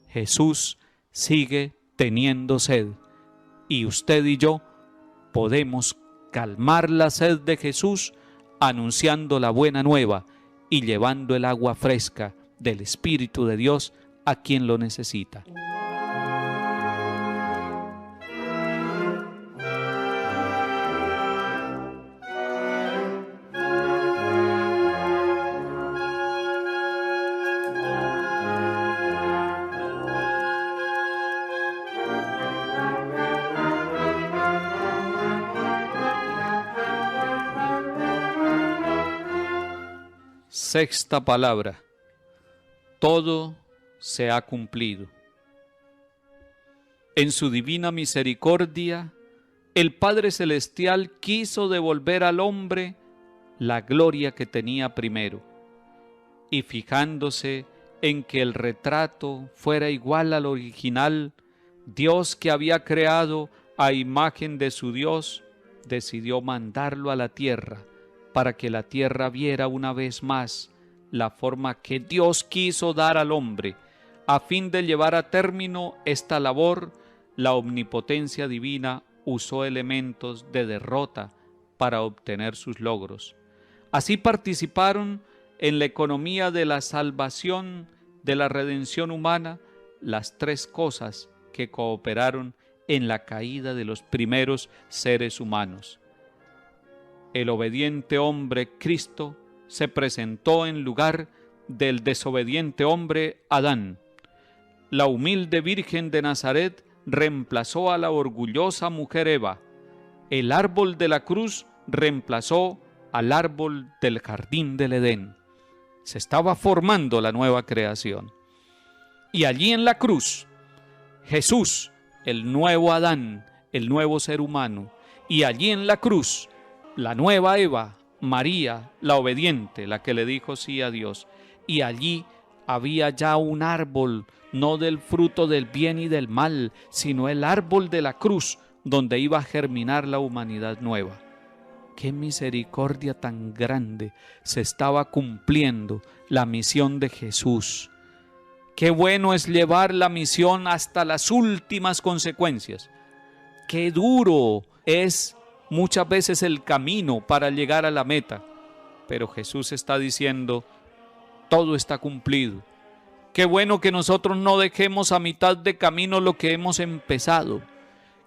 Jesús sigue teniendo sed y usted y yo podemos calmar la sed de Jesús anunciando la buena nueva y llevando el agua fresca del Espíritu de Dios a quien lo necesita. Sexta palabra: todo se ha cumplido. En su divina misericordia, el Padre Celestial quiso devolver al hombre la gloria que tenía primero, y fijándose en que el retrato fuera igual al original, Dios, que había creado a imagen de su Dios, decidió mandarlo a la tierra, para que la tierra viera una vez más la forma que Dios quiso dar al hombre, a fin de llevar a término esta labor la omnipotencia divina usó elementos de derrota para obtener sus logros. Así participaron en la economía de la salvación, de la redención humana, las tres cosas que cooperaron en la caída de los primeros seres humanos. El obediente hombre Cristo se presentó en lugar del desobediente hombre Adán. La humilde Virgen de Nazaret reemplazó a la orgullosa mujer Eva. El árbol de la cruz reemplazó al árbol del jardín del Edén. Se estaba formando la nueva creación. Y allí en la cruz, Jesús, el nuevo Adán, el nuevo ser humano, y allí en la cruz, la nueva Eva, María, la obediente, la que le dijo sí a Dios, y allí había ya un árbol, no del fruto del bien y del mal, sino el árbol de la cruz, donde iba a germinar la humanidad nueva. ¡Qué misericordia tan grande! Se estaba cumpliendo la misión de Jesús. ¡Qué bueno es llevar la misión hasta las últimas consecuencias! ¡Qué duro es muchas veces el camino para llegar a la meta! Pero Jesús está diciendo, todo está cumplido. ¡Qué bueno que nosotros no dejemos a mitad de camino lo que hemos empezado!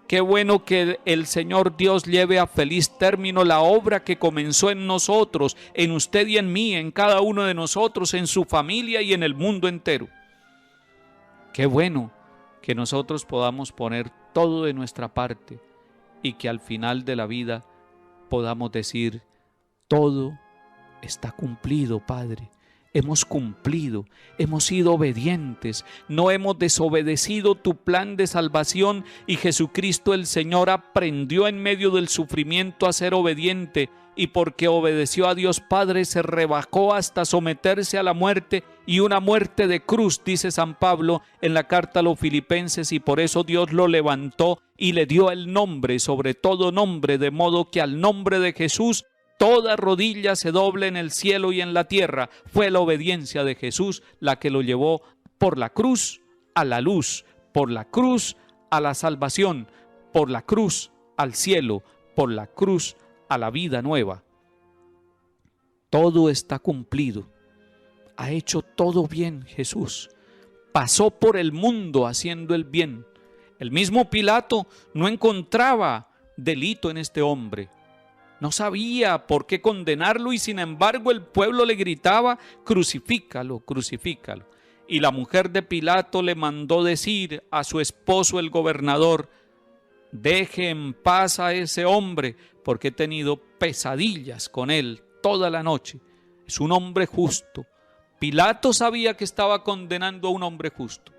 Qué bueno que el Señor Dios lleve a feliz término la obra que comenzó en nosotros, en usted y en mí, en cada uno de nosotros, en su familia y en el mundo entero. Qué bueno que nosotros podamos poner todo de nuestra parte y que al final de la vida podamos decir, todo está cumplido, Padre. Hemos cumplido, hemos sido obedientes, no hemos desobedecido tu plan de salvación y Jesucristo el Señor aprendió en medio del sufrimiento a ser obediente y porque obedeció a Dios Padre se rebajó hasta someterse a la muerte y una muerte de cruz, dice San Pablo en la carta a los Filipenses, y por eso Dios lo levantó y le dio el nombre, sobre todo nombre, de modo que al nombre de Jesús toda rodilla se doble en el cielo y en la tierra. Fue la obediencia de Jesús la que lo llevó por la cruz a la luz, por la cruz a la salvación, por la cruz al cielo, por la cruz a la vida nueva. Todo está cumplido. Ha hecho todo bien Jesús. Pasó por el mundo haciendo el bien. El mismo Pilato no encontraba delito en este hombre. No sabía por qué condenarlo y sin embargo el pueblo le gritaba, crucifícalo, crucifícalo. Y la mujer de Pilato le mandó decir a su esposo el gobernador, deje en paz a ese hombre porque he tenido pesadillas con él toda la noche. Es un hombre justo. Pilato sabía que estaba condenando a un hombre justo.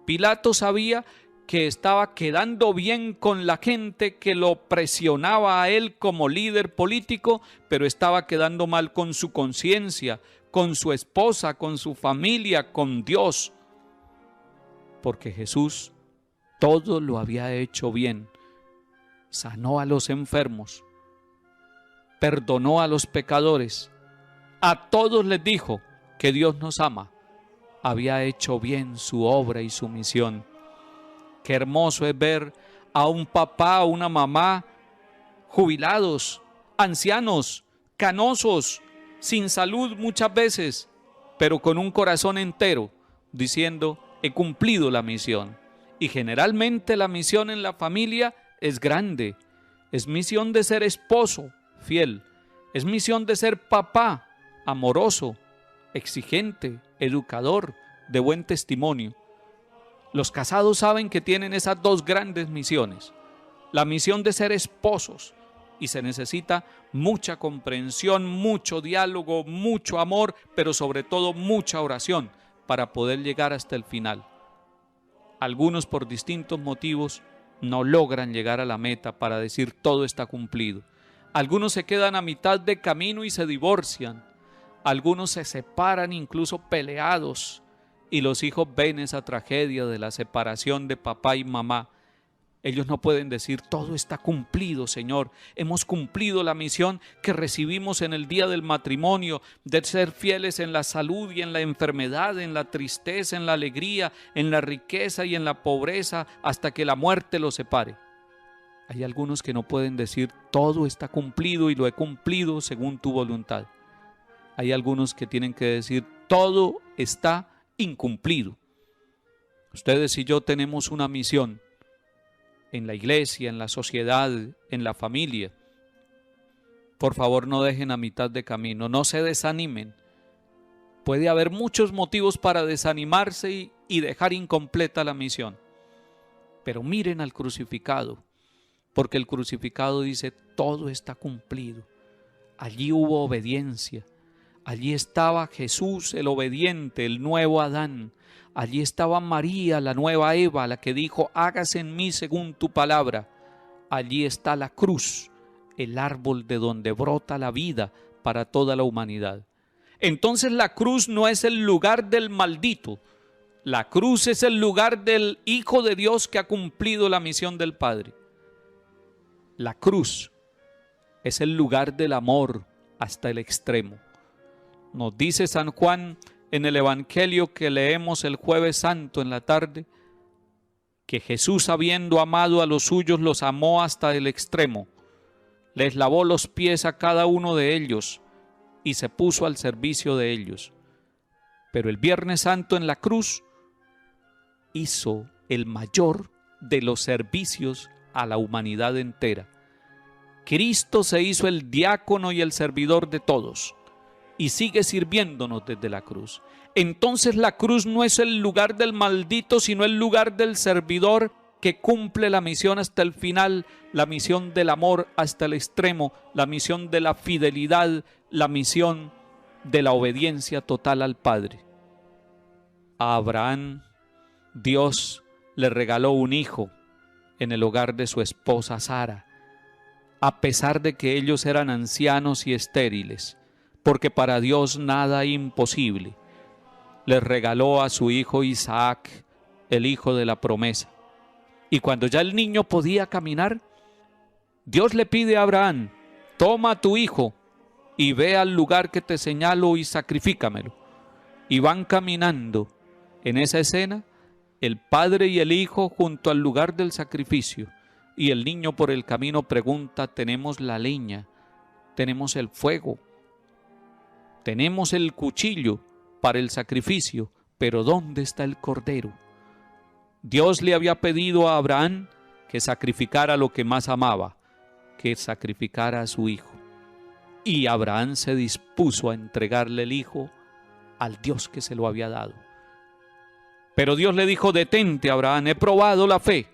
Pilato sabía que estaba quedando bien con la gente que lo presionaba a él como líder político, pero estaba quedando mal con su conciencia, con su esposa, con su familia, con Dios. Porque Jesús todo lo había hecho bien. Sanó a los enfermos, perdonó a los pecadores, a todos les dijo que Dios nos ama. Había hecho bien su obra y su misión. Qué hermoso es ver a un papá, a una mamá, jubilados, ancianos, canosos, sin salud muchas veces, pero con un corazón entero, diciendo, he cumplido la misión. Y generalmente la misión en la familia es grande. Es misión de ser esposo, fiel. Es misión de ser papá, amoroso, exigente, educador, de buen testimonio. Los casados saben que tienen esas dos grandes misiones. La misión de ser esposos, y se necesita mucha comprensión, mucho diálogo, mucho amor, pero sobre todo mucha oración para poder llegar hasta el final. Algunos por distintos motivos no logran llegar a la meta para decir todo está cumplido. Algunos se quedan a mitad de camino y se divorcian. Algunos se separan incluso peleados y los hijos ven esa tragedia de la separación de papá y mamá. Ellos no pueden decir, todo está cumplido, Señor. Hemos cumplido la misión que recibimos en el día del matrimonio, de ser fieles en la salud y en la enfermedad, en la tristeza, en la alegría, en la riqueza y en la pobreza, hasta que la muerte los separe. Hay algunos que no pueden decir, todo está cumplido y lo he cumplido según tu voluntad. Hay algunos que tienen que decir, todo está incumplido. Ustedes y yo tenemos una misión en la iglesia, en la sociedad, en la familia. Por favor, no dejen a mitad de camino, no se desanimen. Puede haber muchos motivos para desanimarse y dejar incompleta la misión. Pero miren al crucificado, porque el crucificado dice, todo está cumplido. Allí hubo obediencia. Allí estaba Jesús, el obediente, el nuevo Adán. Allí estaba María, la nueva Eva, la que dijo, hágase en mí según tu palabra. Allí está la cruz, el árbol de donde brota la vida para toda la humanidad. Entonces la cruz no es el lugar del maldito. La cruz es el lugar del Hijo de Dios que ha cumplido la misión del Padre. La cruz es el lugar del amor hasta el extremo. Nos dice San Juan en el Evangelio que leemos el Jueves Santo en la tarde, que Jesús, habiendo amado a los suyos, los amó hasta el extremo. Les lavó los pies a cada uno de ellos y se puso al servicio de ellos. Pero el Viernes Santo en la cruz hizo el mayor de los servicios a la humanidad entera. Cristo se hizo el diácono y el servidor de todos y sigue sirviéndonos desde la cruz. Entonces la cruz no es el lugar del maldito, sino el lugar del servidor que cumple la misión hasta el final, la misión del amor hasta el extremo, la misión de la fidelidad, la misión de la obediencia total al Padre. A Abraham, Dios le regaló un hijo en el hogar de su esposa Sara, a pesar de que ellos eran ancianos y estériles, porque para Dios nada es imposible. Les regaló a su hijo Isaac, el hijo de la promesa. Y cuando ya el niño podía caminar, Dios le pide a Abraham, toma a tu hijo y ve al lugar que te señalo y sacrifícamelo. Y van caminando. En esa escena, el padre y el hijo junto al lugar del sacrificio. Y el niño por el camino pregunta, tenemos la leña, tenemos el fuego, tenemos el cuchillo para el sacrificio, pero ¿dónde está el cordero? Dios le había pedido a Abraham que sacrificara lo que más amaba, que sacrificara a su hijo. Y Abraham se dispuso a entregarle el hijo al Dios que se lo había dado. Pero Dios le dijo, detente, Abraham, he probado la fe,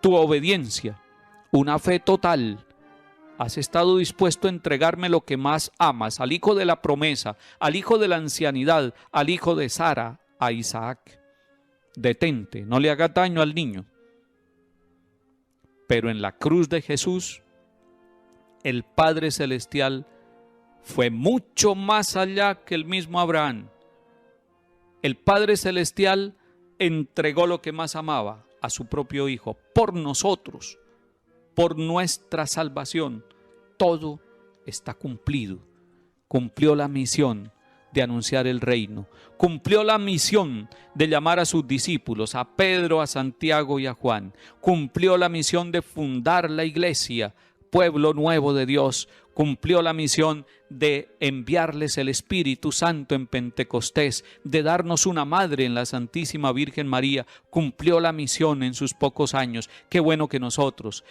tu obediencia, una fe total. Has estado dispuesto a entregarme lo que más amas, al hijo de la promesa, al hijo de la ancianidad, al hijo de Sara, a Isaac. Detente, no le haga daño al niño. Pero en la cruz de Jesús, el Padre Celestial fue mucho más allá que el mismo Abraham. El Padre Celestial entregó lo que más amaba, a su propio Hijo, por nosotros, por nuestra salvación. Todo está cumplido. Cumplió la misión de anunciar el reino. Cumplió la misión de llamar a sus discípulos, a Pedro, a Santiago y a Juan. Cumplió la misión de fundar la iglesia, pueblo nuevo de Dios. Cumplió la misión de enviarles el Espíritu Santo en Pentecostés, de darnos una madre en la Santísima Virgen María. Cumplió la misión en sus pocos años. Qué bueno que nosotros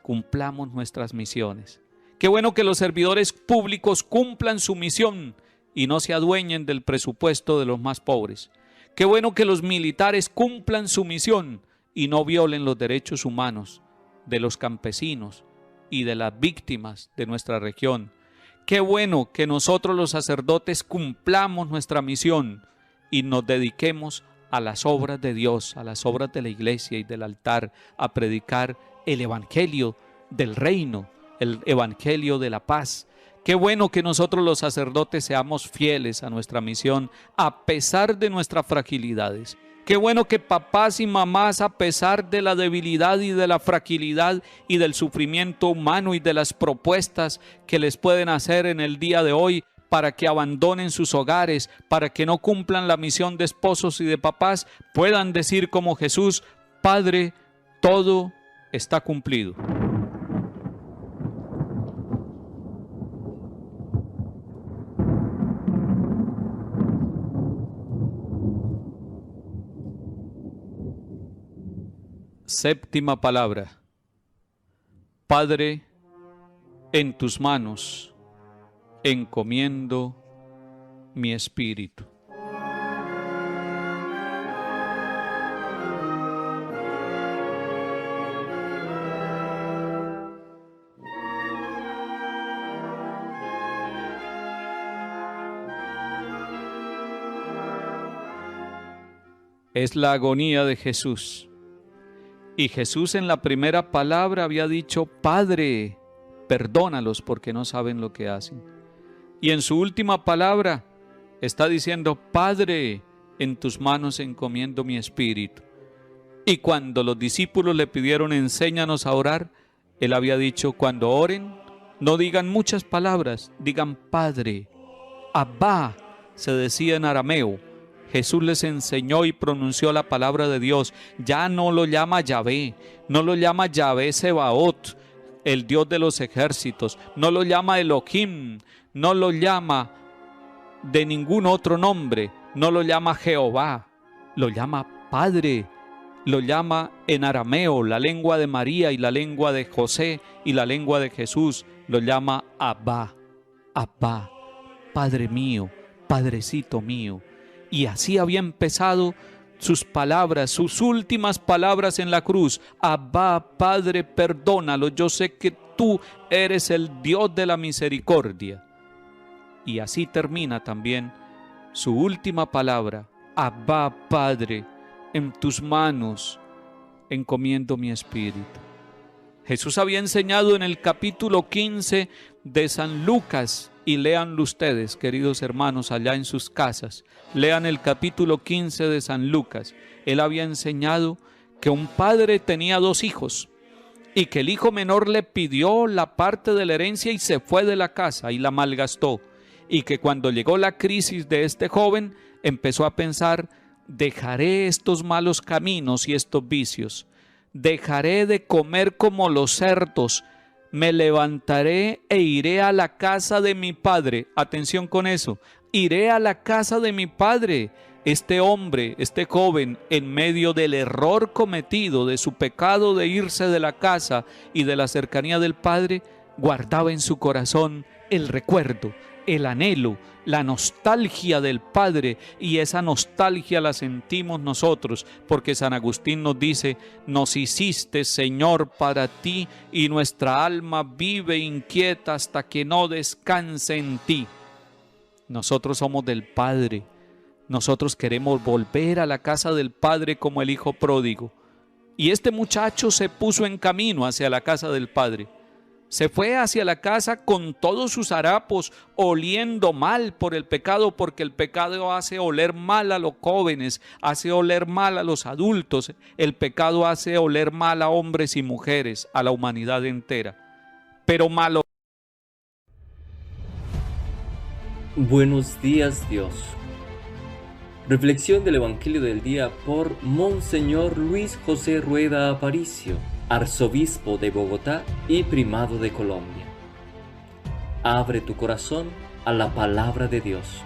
cumplamos nuestras misiones. Qué bueno que los servidores públicos cumplan su misión y no se adueñen del presupuesto de los más pobres. Qué bueno que los militares cumplan su misión y no violen los derechos humanos de los campesinos y de las víctimas de nuestra región. Qué bueno que nosotros los sacerdotes cumplamos nuestra misión y nos dediquemos a las obras de Dios, a las obras de la iglesia y del altar, a predicar el evangelio del reino, el evangelio de la paz. Qué bueno que nosotros los sacerdotes seamos fieles a nuestra misión a pesar de nuestras fragilidades. Qué bueno que papás y mamás, a pesar de la debilidad y de la fragilidad y del sufrimiento humano y de las propuestas que les pueden hacer en el día de hoy para que abandonen sus hogares, para que no cumplan la misión de esposos y de papás, puedan decir como Jesús: Padre, todo está cumplido. Séptima palabra. Padre, en tus manos encomiendo mi espíritu. Es la agonía de Jesús. Y Jesús en la primera palabra había dicho: Padre, perdónalos porque no saben lo que hacen. Y en su última palabra está diciendo: Padre, en tus manos encomiendo mi espíritu. Y cuando los discípulos le pidieron: enséñanos a orar, él había dicho: cuando oren, no digan muchas palabras, digan Padre. Abba se decía en arameo. Jesús les enseñó y pronunció la palabra de Dios. Ya no lo llama Yahvé, no lo llama Yahvé Sebaot, el Dios de los ejércitos, no lo llama Elohim, no lo llama de ningún otro nombre, no lo llama Jehová, lo llama Padre, lo llama en arameo, la lengua de María y la lengua de José y la lengua de Jesús, lo llama Abba, Abba, Padre mío, Padrecito mío. Y así había empezado sus palabras, sus últimas palabras en la cruz: Abba, Padre, perdónalo, yo sé que tú eres el Dios de la misericordia. Y así termina también su última palabra: Abba, Padre, en tus manos encomiendo mi espíritu. Jesús había enseñado en el capítulo 15 de San Lucas, y léanlo ustedes, queridos hermanos, allá en sus casas. Lean el capítulo 15 de San Lucas. Él había enseñado que un padre tenía 2 hijos y que el hijo menor le pidió la parte de la herencia y se fue de la casa y la malgastó. Y que cuando llegó la crisis de este joven, empezó a pensar: dejaré estos malos caminos y estos vicios. Dejaré de comer como los cerdos. Me levantaré e iré a la casa de mi padre. Atención con eso. Iré a la casa de mi padre. Este hombre, este joven, en medio del error cometido, de su pecado de irse de la casa y de la cercanía del padre, guardaba en su corazón el recuerdo, el anhelo, la nostalgia del Padre, y esa nostalgia la sentimos nosotros, porque San Agustín nos dice: nos hiciste, Señor, para ti, y nuestra alma vive inquieta hasta que no descanse en ti. Nosotros somos del Padre, nosotros queremos volver a la casa del Padre como el hijo pródigo, y este muchacho se puso en camino hacia la casa del Padre. Se fue hacia la casa con todos sus harapos, oliendo mal por el pecado, porque el pecado hace oler mal a los jóvenes, hace oler mal a los adultos, el pecado hace oler mal a hombres y mujeres, a la humanidad entera. Pero malo. Buenos días, Dios. Reflexión del Evangelio del día por Monseñor Luis José Rueda Aparicio, arzobispo de Bogotá y primado de Colombia. Abre tu corazón a la palabra de Dios.